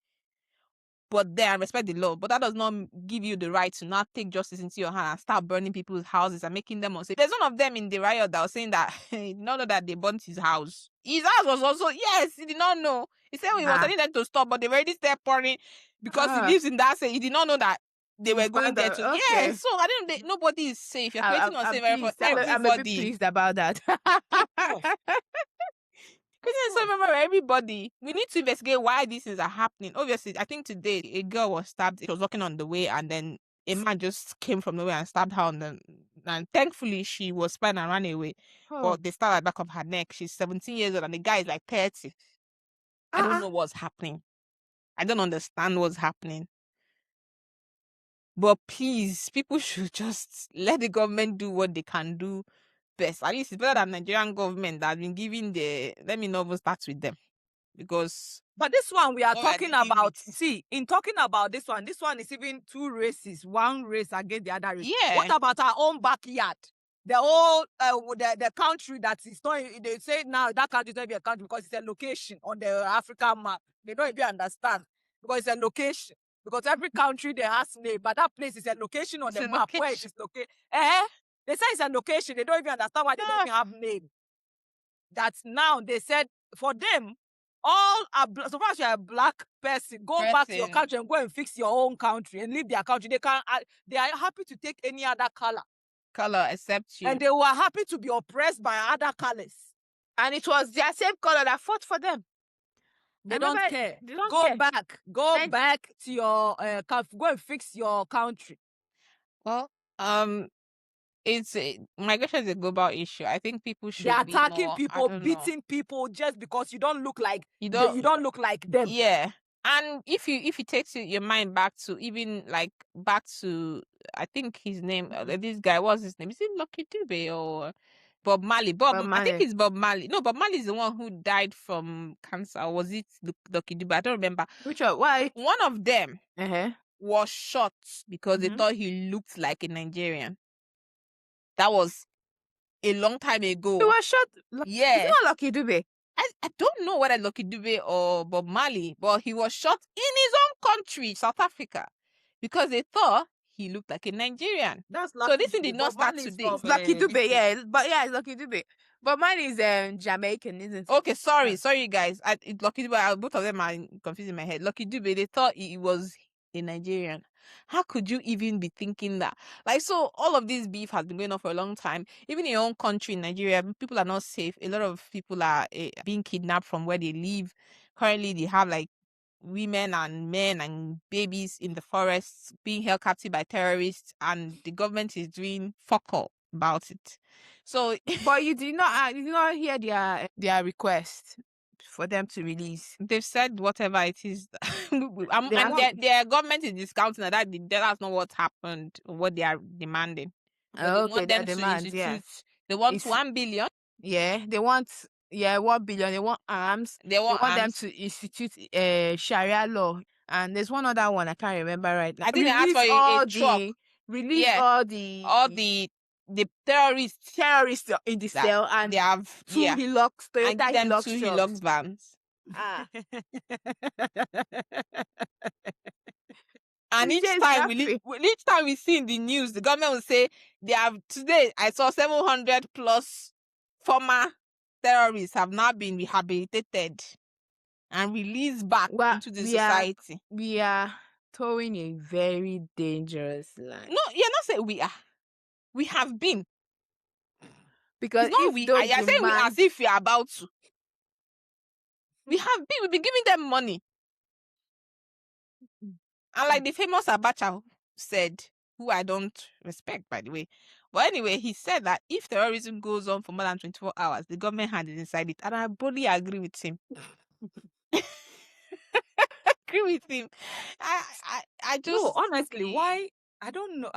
but then respect the law. But that does not give you the right to not take justice into your hand and start burning people's houses and making them unsafe. There's one of them in the riot that was saying that he did not know that they burnt his house. His house was also, yes, he did not know. He said he was telling them to stop, but they already started pouring because he lives in that state. He did not know that they were going there to. Okay. Yeah, so I don't. Nobody is safe. You're creating unsafe area for everybody. I'm a bit pleased about that. Everybody, we need to investigate why these things are happening. Obviously, I think today a girl was stabbed. She was walking on the way, and then a man just came from nowhere and stabbed her and thankfully she was fine and ran away. But they stabbed at the back of her neck. She's 17 years old and the guy is like 30. I don't know what's happening. I don't understand what's happening. But please, people should just let the government do what they can do best. At least it's better than Nigerian government that has been giving let me not even start with them. Because but this one we are talking about, see, in talking about this one is even two races, one race against the other race. Yeah. What about our own backyard? The whole the country that is not, they say now that country is not even a country because it's a location on the African map. They don't even understand because it's a location. Because every country they has name, but that place is a location on the map where it is located. They say it's a location. They don't even understand why they don't even have name. That's now they said for them, all are so far as you're a black person, go back to your country and go and fix your own country and leave their country. They are happy to take any other color except you. And they were happy to be oppressed by other colors. And it was their same color that fought for them. They don't care. Go back to your go and fix your country. Well, migration is a global issue. I think people should. They're attacking people, beating people just because you don't look like you don't look like them. Yeah, and if you take your mind back to I think his name, this guy, what's his name? Is it Lucky Dube or Bob Marley? I think it's Bob Marley. No, Bob Marley is the one who died from cancer. Or was it Lucky Dube? I don't remember. Which one? Why? One of them was shot because they thought he looked like a Nigerian. That was a long time ago. He was shot. Yeah. It's not Lucky Dube. I don't know whether Lucky Dube or Bob Marley, but he was shot in his own country, South Africa, because they thought he looked like a Nigerian. So this thing did not start today. It's Lucky Dube, yeah. But yeah, it's Lucky Dube. But mine is Jamaican, isn't it? Okay, sorry guys. It's Lucky Dube. Both of them are confusing my head. Lucky Dube, they thought he was a Nigerian. How could you even be thinking that? So all of this beef has been going on for a long time. Even in your own country, in Nigeria, people are not safe. A lot of people are being kidnapped from where they live. Currently, they have women and men and babies in the forests being held captive by terrorists, and the government is doing fuck all about it. So, but you did not hear their request for them to release. They've said whatever it is, and their government is discounting that that's not what happened. What they are demanding. They want them to institute. Yeah. They want 1 billion. Yeah, they want 1 billion. They want arms. They want them to institute Sharia law. And there's one other one I can't remember right now. I think they asked for a truck. Release all the terrorists in the cell, and they have 2 Hilux, Toyota Hilux, 2 Hilux vans. And each time we see in the news, the government will say they have today. I saw 700 plus former terrorists have now been rehabilitated and released back into the society. We are towing a very dangerous line. No, you're not saying we are. We have been. Because it's not if we. those I say we as if we are about to. We have been. We've been giving them money. And like the famous Abacha said, who I don't respect, by the way. But anyway, he said that if terrorism goes on for more than 24 hours, the government hand is inside it. And I broadly agree with him. Agree with him. I just... No, honestly, why? I don't know.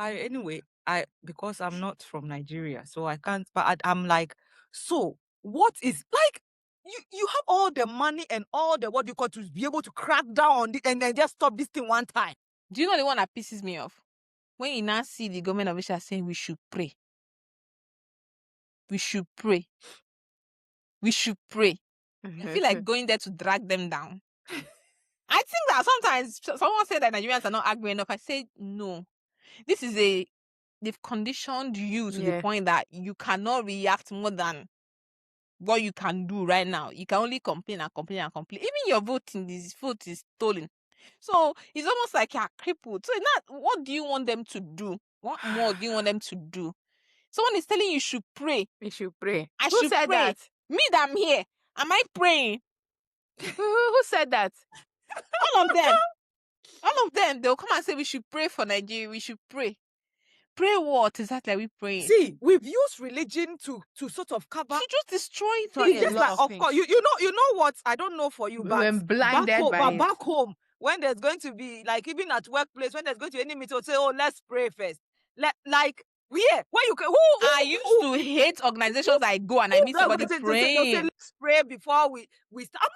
Because I'm not from Nigeria, so I can't. But I'm like, so what is like? You have all the money and all the what you call to be able to crack down on it and then just stop this thing one time. Do you know the one that pisses me off? When you now see the government officials saying we should pray. We should pray. We should pray. I feel like going there to drag them down. I think that sometimes someone said that Nigerians are not angry enough. I say no. This is they've conditioned you to the point that you cannot react more than what you can do right now. You can only complain and complain and complain. Even your vote is stolen. So it's almost like you're crippled. So what do you want them to do? What more do you want them to do? Someone is telling you should pray. You should pray. Who said pray. that? Me that I'm here. Am I praying? Who said that? All of them. All of them. They'll come and say we should pray for Nigeria. We should pray. Pray what exactly are we praying? See, we've used religion to sort of cover. To just destroy things. Just like, of course, you know what? I don't know for you, but when blinded back home, when there's going to be like even at workplace, when there's going to be any meeting, say, oh, let's pray first. I used to hate organizations I go and I meet somebody praying. Say, let's pray before we start.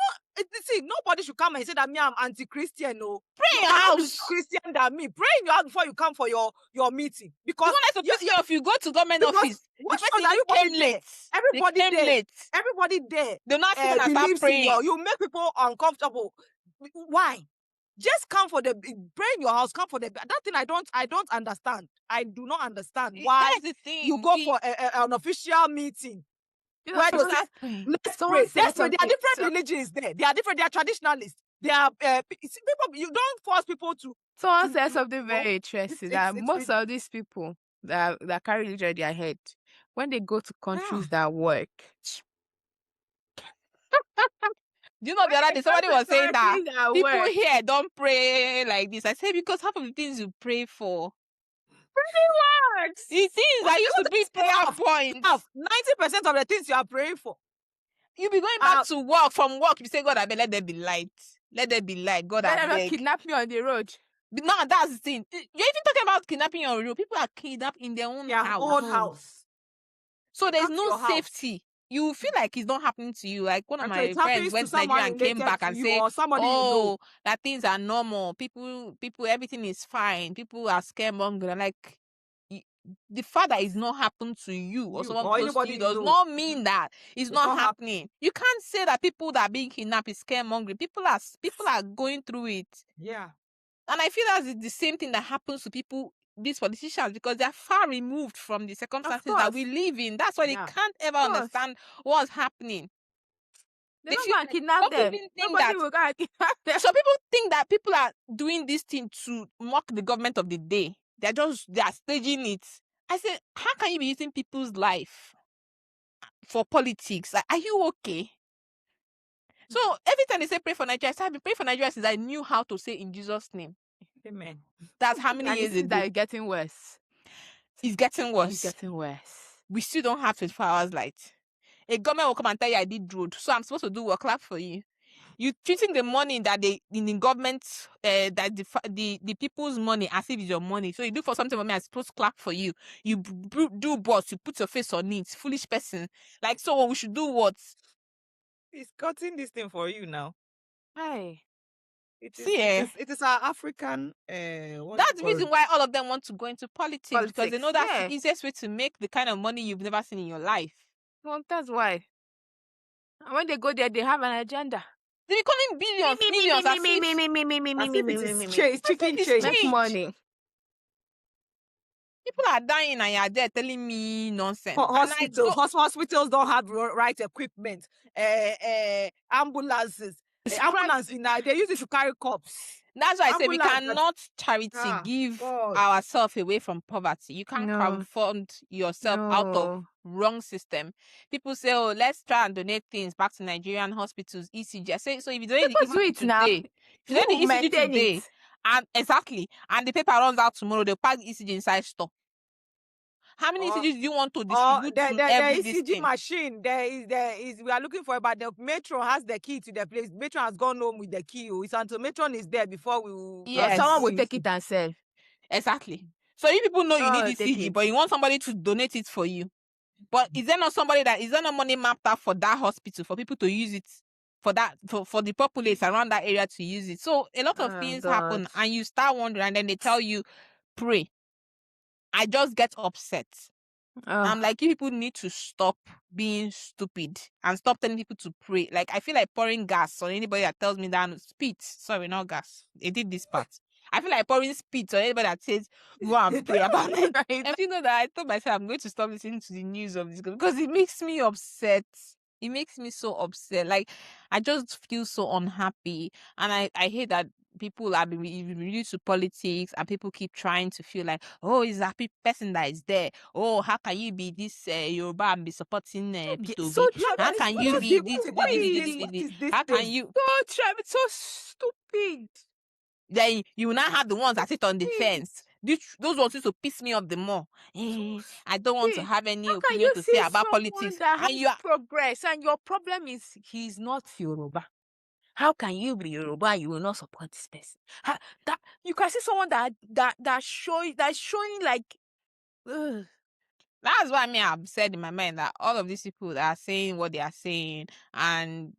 See, nobody should come and say that me I'm anti-Christian. No, pray in your house. Christian than me. Pray in your house before you come for your meeting. Because if you go to government office, what are you came late? Everybody there. Late. Everybody there. They're not sitting and start praying. You make people uncomfortable. Why? Just come for the pray in your house. Come for the that thing. I don't understand. I do not understand why that's the thing. You go for an official meeting. Where you say, let's pray. There are different religions there. They are different. They are traditionalists. They are people. You don't force people to. Someone said something very interesting. That most of these people that carry religion in their head, when they go to countries that work. Do you know the other day somebody was saying that people here don't pray like this? I say because half of the things you pray for really works. The things that used to be prayer points. 90% of the things you are praying for. You be going back to work. From work, you say, God, I beg, let there be light. Let there be light. God, I beg. Not kidnap me on the road. But no, that's the thing. You're even talking about kidnapping on the road. People are kidnapped in their own house. So there's no safety. You feel like it's not happening to you. Like one of my friends went to Nigeria and came back and said, that things are normal. People, everything is fine. People are scaremongering. Like, the fact that it's not happened to you or someone close to you does not mean that it's not happening. You can't say that people that are being kidnapped is scaremongering. People are going through it. Yeah. And I feel that's the same thing that happens to people, these politicians, because they're far removed from the circumstances that we live in. That's why they can't ever understand what's happening. They don't kidnap them. Nobody will go and kidnap them. So people think that people are doing this thing to mock the government of the day. They are staging it. I said, how can you be using people's life for politics? Like, are you okay? So every time they say pray for Nigeria, I said, I've been praying for Nigeria since I knew how to say in Jesus' name. Amen. That's how many years ago. That it's getting worse. It's getting worse. It's getting worse. We still don't have 24 hours light. A government will come and tell you I did road, so I'm supposed to do work clap for you. You treating the money that in the government, that the people's money as if it's your money. So you do for something for me, I'm supposed to clap for you. You do boss, you put your face on it. Foolish person. Like, so we should do what? He's cutting this thing for you now. Hi. It is our African. That's the reason why all of them want to go into politics. Because they know that's the easiest way to make the kind of money you've never seen in your life. Well, that's why. And when they go there, they have an agenda. They're calling billions. Chicken change. Make money. People are dying and you're there telling me nonsense. Hospitals don't have right equipment. Ambulances. Ambulance in they use it to carry corpse. That's why I say we Ambulance, cannot charity give God. ourselves away from poverty. You can't No. crowdfund yourself out of No. wrong system. People say, oh, let's try and donate things back to Nigerian hospitals, ECG. I say, so if you donate People do the it ECG now. today, if you donate the Who ECG maintain today, it? and exactly, and the paper runs out tomorrow, they'll pack the ECG inside store. How many ECGs do you want to distribute to every the ECG thing? machine, we are looking for it, but the matron has the key to the place. Matron has gone home with the key. It's until matron is there before we will. Yes. Someone will take it and sell. Exactly. So you people know you Oh, need take ECG, it. but you want somebody to donate it for you. But is there not money mapped out for that hospital for people to use it for that for the populace around that area to use it? So a lot of things happen, and you start wondering, and then they tell you, pray. I just get upset. I'm like, you people need to stop being stupid and stop telling people to pray. Like, I feel like pouring gas on anybody that tells me that spit. Sorry, not gas. They did this part. I feel like pouring spit on anybody that says go and pray about it. And you know that I told myself I'm going to stop listening to the news of this because it makes me upset. It makes me so upset. Like, I just feel so unhappy, and I hate that people are really to politics, and people keep trying to feel like, oh, it's a happy person that is there. Oh, how can you be this Yoruba and be supporting P2V? So How can you be this? How can you? So stupid. Then you will not have the ones that sit on the fence. Those ones used to piss me off the more. I don't want to have any opinion to say about politics. And you progress, and your problem is he's not Yoruba. How can you be Yoruba and you will not support this person? That you can see someone that's showing like. Ugh. That's why I've said in my mind that all of these people that are saying what they are saying, and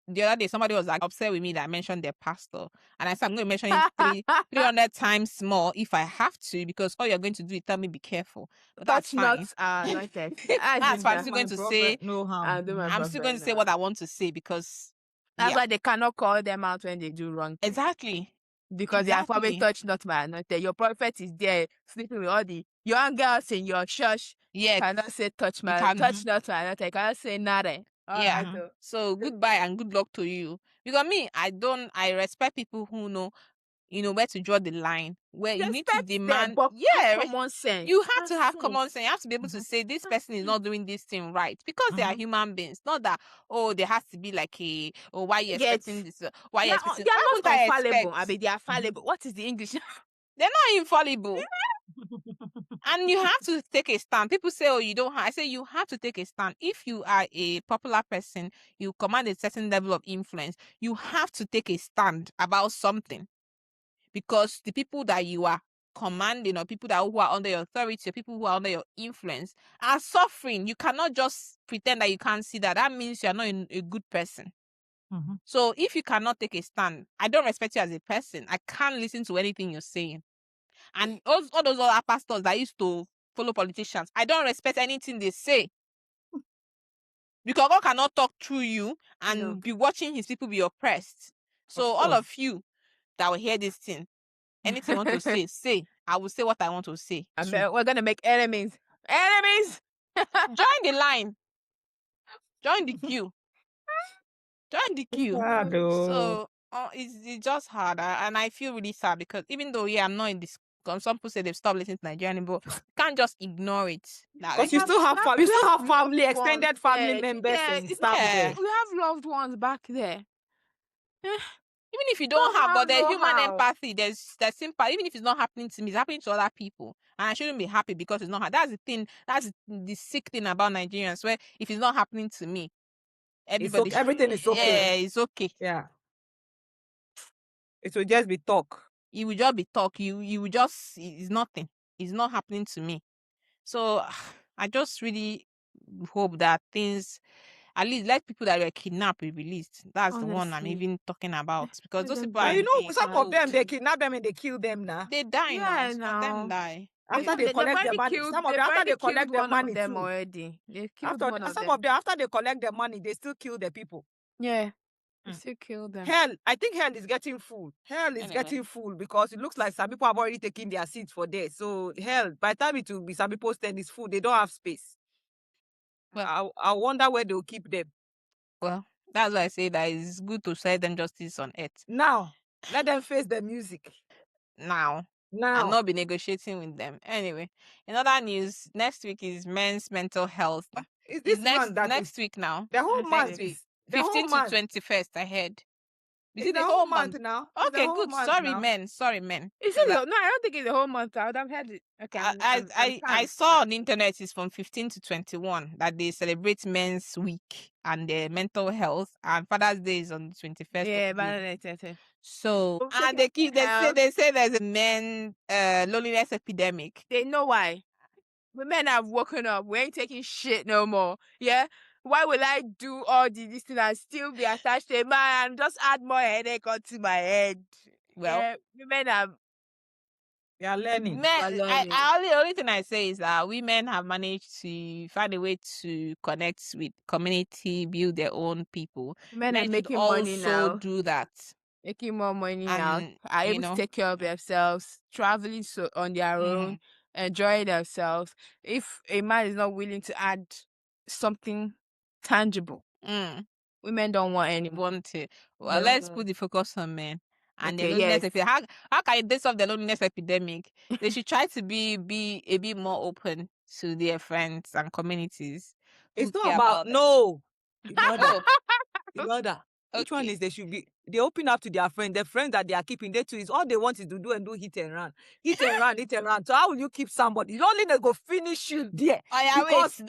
the other day somebody was like upset with me that I mentioned their pastor, and I said I'm going to mention it 300 times more if I have to, because all you're going to do is tell me be careful. But that's fine. That's fine. I'm still going to say no harm. I'm still going to say what I want to say, because that's why they cannot call them out when they do wrong things. Exactly. Because they are probably touch not my anointed. Your prophet is there sleeping with all the young girls in your church. Yes. Cannot say touch not my anointed. You cannot say nada. Yeah. Right. So goodbye and good luck to you. Because me, I respect people who know, where to draw the line, where you need to demand. Common sense. You have to have common sense. You have to be able to say this person is not doing this thing right, because they are human beings. Not that, oh, there has to be like why you expecting this? Why you expecting? They are not infallible. I mean, they are fallible. What is the English? They're not infallible. And you have to take a stand. People say, oh, you don't have. I say you have to take a stand. If you are a popular person, you command a certain level of influence, you have to take a stand about something. Because the people that you are commanding, or people who are under your authority, or people who are under your influence, are suffering. You cannot just pretend that you can't see that. That means you're not a good person. So if you cannot take a stand, I don't respect you as a person. I can't listen to anything you're saying. And all those other pastors that used to follow politicians, I don't respect anything they say. Because God cannot talk through you and be watching his people be oppressed. So all of you that will hear this thing, anything you want to say. I will say what I want to say. We're going to make enemies. Enemies! Join the line. Join the queue. Join the queue. So it's just hard. And I feel really sad, because even though, I'm not in this. Some people say they've stopped listening to Nigerian, but you can't just ignore it. Because you still have family, extended family members and stuff there. We have loved ones back there. Even if you don't have, but there's human empathy, there's sympathy. Even if it's not happening to me, it's happening to other people, and I shouldn't be happy because it's not. That's the thing. That's the sick thing about Nigerians, where if it's not happening to me, everybody, everything is okay. Yeah, it's okay. Yeah. It will just be talk. It will just be talk. You will just, it's nothing. It's not happening to me. So I just really hope that things, at least let people that were kidnapped be released. That's the one I'm even talking about. Because those people are, some of them, they kidnap them and they kill them now. They die now. Some of them die. After they collect the money, some of them, after they collect the money them already. They killed one of them. Some of them, after they collect the money, they still kill the people. Yeah. They still kill them. I think hell is getting full. Hell is getting full, because it looks like some people have already taken their seats for there. So hell, by the time it will be some people's turn, is full. They don't have space. Well, I wonder where they'll keep them. Well, that's why I say that it's good to serve them justice on earth. Now, Let them face the music. Now. And not be negotiating with them. Anyway, in other news, next week is Men's Mental Health. Is this next week now? The whole month week. is 15th to 21st ahead. Is it the whole month now? Okay, good. Sorry, men. Is it? No, I don't think it's the whole month. I would have had it. Okay. I saw on the internet it's from 15 to 21 that they celebrate Men's Week and their mental health, and Father's Day is on the 21st. Yeah, but so and they say there's a men loneliness epidemic. They know why. Women have woken up. We ain't taking shit no more. Yeah. Why will I do all this thing and still be attached to a man and just add more headache onto my head? Well, yeah, women have. They are learning. The only thing I say is that women have managed to find a way to connect with community, build their own people. Men are making money now. Also do that. Making more money now. Are able to take care of themselves, traveling on their own, enjoying themselves. If a man is not willing to add something tangible, women don't want anyone to. Well, let's put the focus on men. And the loneliness epidemic. How can they solve the loneliness epidemic? They should try to be a bit more open to their friends and communities. It's not about no. Brother. Which one is they open up to their friends? The friends that they are keeping, they too is all they want is to do hit and run. Hit and run, hit and run. So how will you keep somebody? Loneliness go finish you there. Because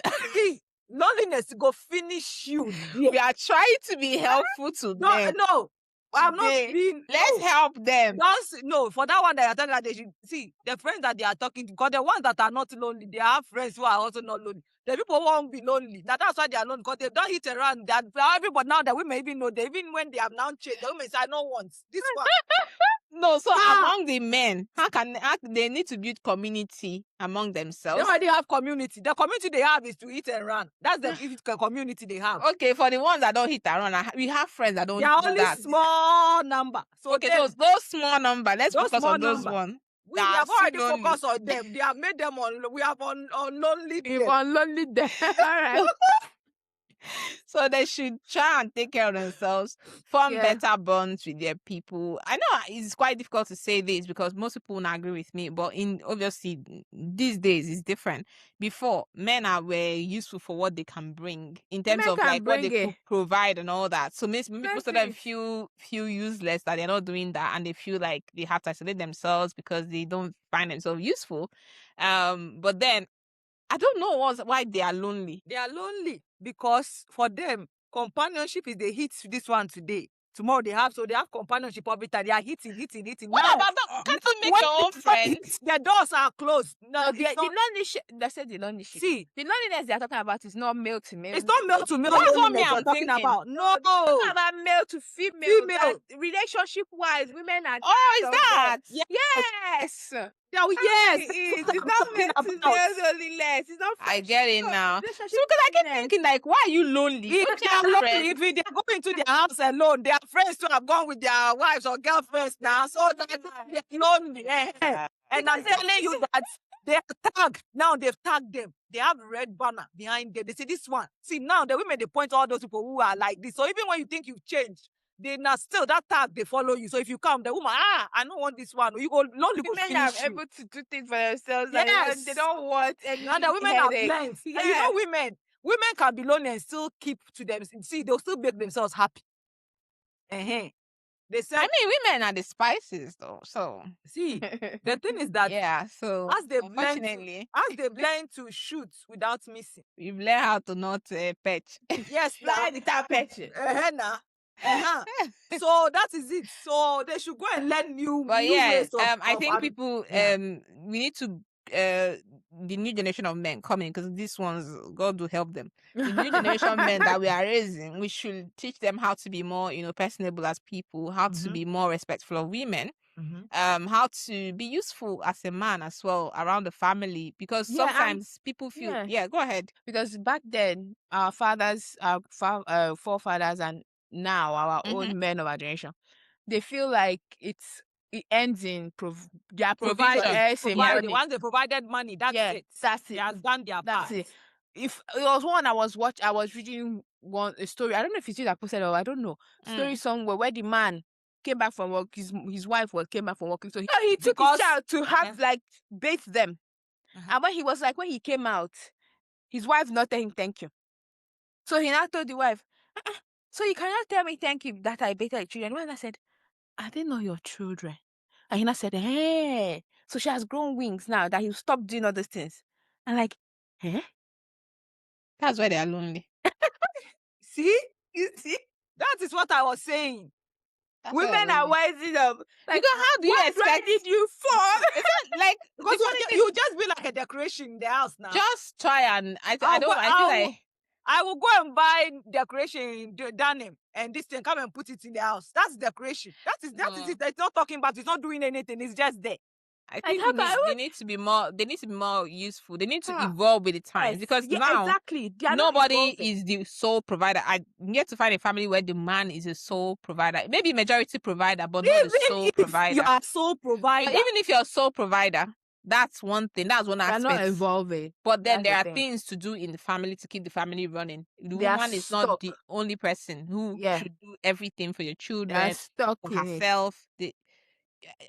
loneliness go finish you there. We are trying to be helpful to them. No. I'm not being. Let's help them. For that one that you're talking about, they should see the friends that they are talking to. Because the ones that are not lonely, they have friends who are also not lonely. The people won't be lonely. That's why they are lonely. Because they don't hit around. Everybody now, the women even know. Even when they have now changed, the women say, I don't want this one. No, so among the men, how they need to build community among themselves? They already have community. The community they have is to hit and run. That's the community they have. Okay, for the ones that don't hit and run, we have friends that don't do that. They are only small number. So okay, those small number. Let's focus on those ones. We have already focused on them. They have made them we have on lonely them. On lonely them. All right. So they should try and take care of themselves, form better bonds with their people. I know it's quite difficult to say this because most people won't agree with me, but obviously these days it's different. Before, men were useful for what they can bring in terms of like what they could provide and all that. So most of them feel useless that they're not doing that, and they feel like they have to isolate themselves because they don't find themselves useful. But then I don't know why they are lonely. They are lonely because for them, companionship is they hit this one today. Tomorrow they have companionship every time. They are hitting. What about that? Can't you make your own friends? Their doors are closed. No, the loneliness. They said the loneliness. See, the loneliness they are talking about is not male to male. It's not male to male. That's what I'm talking about. No, talking about male to female. Relationship wise, women are. Oh, is that? Yes. Yes, it's not meant to be loneliness. It's not. I get it now. So because I keep thinking, like, why are you lonely? If they are lonely, if they are going to their house alone, their friends to have gone with their wives or girlfriends now, so they're lonely. And I'm telling you that they are tagged. Now they've tagged them. They have a red banner behind them. They say this one. See, now the women, they point to all those people who are like this. So even when you think you've changed, they now still that tag they follow you. So if you come, the woman, I don't want this one. You go lonely. Women are able to do things for themselves. Yes. They don't want any. Now the women are blind. Yeah. You know, women can be lonely and still keep to them. See, they'll still make themselves happy. They say, I mean, women are the spices, though. So see, the thing is that So as they learn to shoot without missing, you've learned how to not patch. Yes, fly without patching. So that is it. So they should go and learn new ways of, I think people we need to the new generation of men coming, because these ones, God will help them. The new generation of men that we are raising, we should teach them how to be more, personable as people, how to be more respectful of women, how to be useful as a man as well around the family, because sometimes people feel go ahead. Because back then our fathers, our forefathers, and now our own men of our generation, they feel like it ends in their provision. Once they provided money, that's it. That's it. They have done their part. It. If it was one I was reading a story. I don't know if it's you that posted or I don't know. Story somewhere where the man came back from work. His wife came back from work. So he took his child to have like bathe them. And when he came out, his wife not telling him thank you. So he now told the wife, so you cannot tell me thank you that I bathed the children. When I said, are they not your children? And he now said, hey. So she has grown wings now that he'll stop doing all these things. And like, eh? That's why they are lonely. See? You see? That is what I was saying. That's Women are wising up. Like, because how do you expect? Why did you fall? It's not like because you just be like a decoration in the house now. Just try and I feel like I will go and buy decoration denim and this thing, come and put it in the house. That's decoration. That is it. It's not talking about. It's not doing anything. It's just there. I think they need to be more. They need to be more useful. They need to evolve with the times because now exactly. Nobody is the sole provider. I yet to find a family where the man is a sole provider. Maybe majority provider, but not the sole provider. You are sole provider. But even if you're a sole provider, that's one thing. That's one aspect. They're not evolving. But then there are things to do in the family to keep the family running. The woman is not the only person who should do everything for your children, for herself.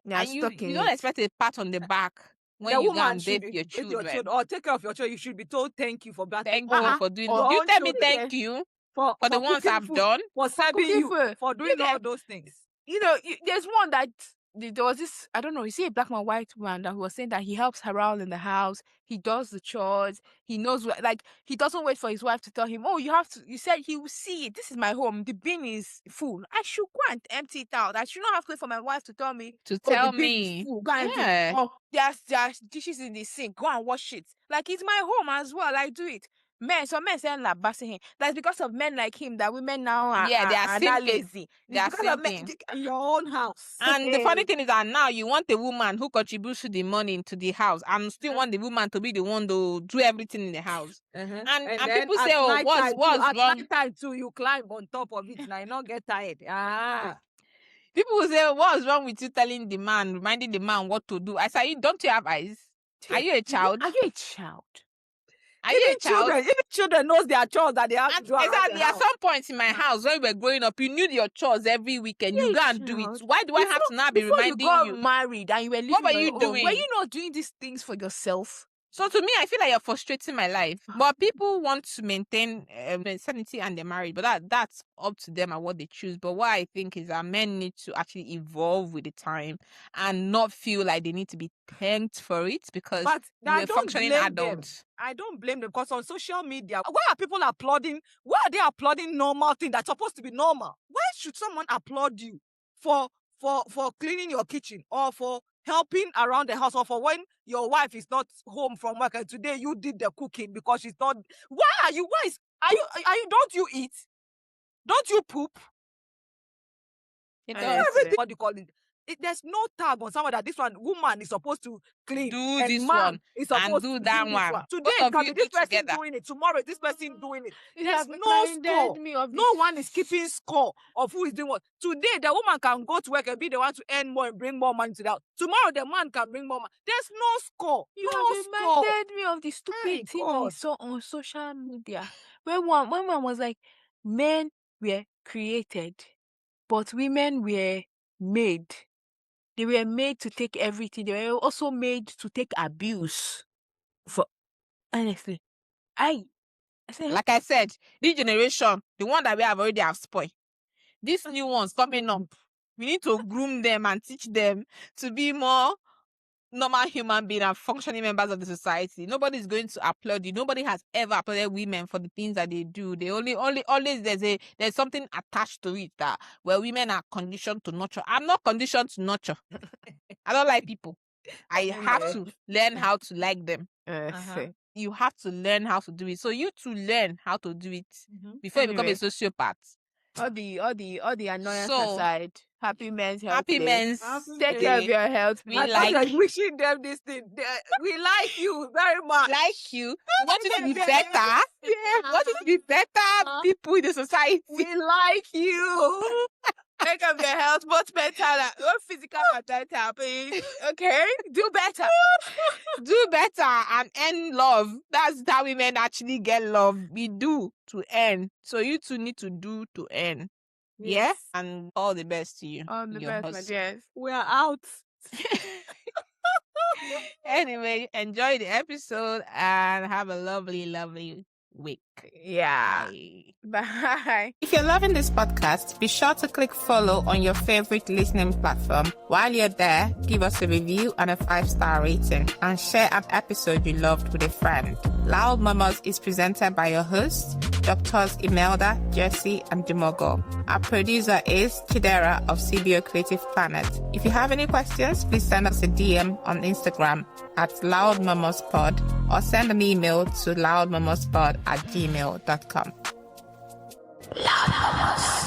And you don't expect a pat on the back when you go and bathe your children. Or take care of your children. You should be told thank you for that. Thank you for doing it. You tell me thank you for the ones I've done. For serving you. For doing all those things. You know, there's one that there was this, I don't know, you see a black man, white man that was saying that he helps around in the house. He does the chores. He knows, like, he doesn't wait for his wife to tell him, oh, you said he will see it. This is my home. The bin is full. I should go and empty it out. I should not have to wait for my wife to tell me. To tell the bin me. is full. Go and do it. Oh, there's dishes in the sink. Go and wash it. Like, it's my home as well. I do it. Some men saying like him. That's because of men like him that women now are not lazy. They are because of men in your own house. And the funny thing is that now you want a woman who contributes to the money into the house, and still want the woman to be the one to do everything in the house. And people say, oh, what's wrong? At night time too, you climb on top of it. Now you not get tired. People will say, what's wrong with you telling the man, reminding the man what to do? I say, don't you have eyes? Are you a child? Are you a child? Even children knows their chores that they have to do. Exactly. At some point in my house, when we were growing up, you knew your chores every weekend. You go and do it. Why do I have to now be reminding you? Before you got married and you were living, what were you doing? Were you not doing these things for yourself? So to me, I feel like you're frustrating my life. But people want to maintain sanity and they're married. But that's up to them and what they choose. But what I think is that men need to actually evolve with the time and not feel like they need to be thanked for it because they're functioning adults. I don't blame them because on social media, why are people applauding? Why are they applauding normal things that's supposed to be normal? Why should someone applaud you for cleaning your kitchen or for helping around the house or for when your wife is not home from work and today you did the cooking because she's not? Are you don't you eat? Don't you poop? Everything. What do you call it? There's no tag on someone that this woman is supposed to clean. Do this one is supposed and do that one. Today it can be this person doing it. Tomorrow this person doing it. There's no score. No one is keeping score of who is doing what. Today the woman can go to work and be the one to earn more and bring more money to the house. Tomorrow the man can bring more money. There's no score. You have reminded me of the stupid thing I saw on social media when one was like, men were created, but women were made. They were made to take everything. They were also made to take abuse. Honestly, like I said, this generation, the one that we have already have spoiled. These new ones coming up, we need to groom them and teach them to be more normal human beings and functioning members of the society. Nobody is going to applaud you. Nobody has ever applauded women for the things that they do. They always there's something attached to it that where women are conditioned to nurture. I'm not conditioned to nurture. I don't like people. I have to learn how to like them. You have to learn how to do it. So you to learn how to do it before you become a sociopath. All the annoyance aside. Happy Men's Health Day. Take care of your health. We like wishing them this thing. We like you very much. Like you. Want you to be better. Want you to be better people in the society. We like you. Take care of your health, both mental and physical and mental, please. Okay? Do better. Do better and earn love. That's how women actually get love. We do to earn. So you two need to do to earn. Yeah, and all the best to you. All the best, my dears. We are out. Anyway, enjoy the episode and have a lovely, lovely week. Yeah. Bye. If you're loving this podcast, be sure to click follow on your favorite listening platform. While you're there, give us a review and a 5-star rating and share an episode you loved with a friend. Loud Mamas is presented by your hosts, Doctors Imelda, Jesse, and Dumogo. Our producer is Chidera of CBO Creative Planet. If you have any questions, please send us a DM on Instagram at loudmamaspod or send an email to loudmamaspod@gmail.com. Loud Mamas.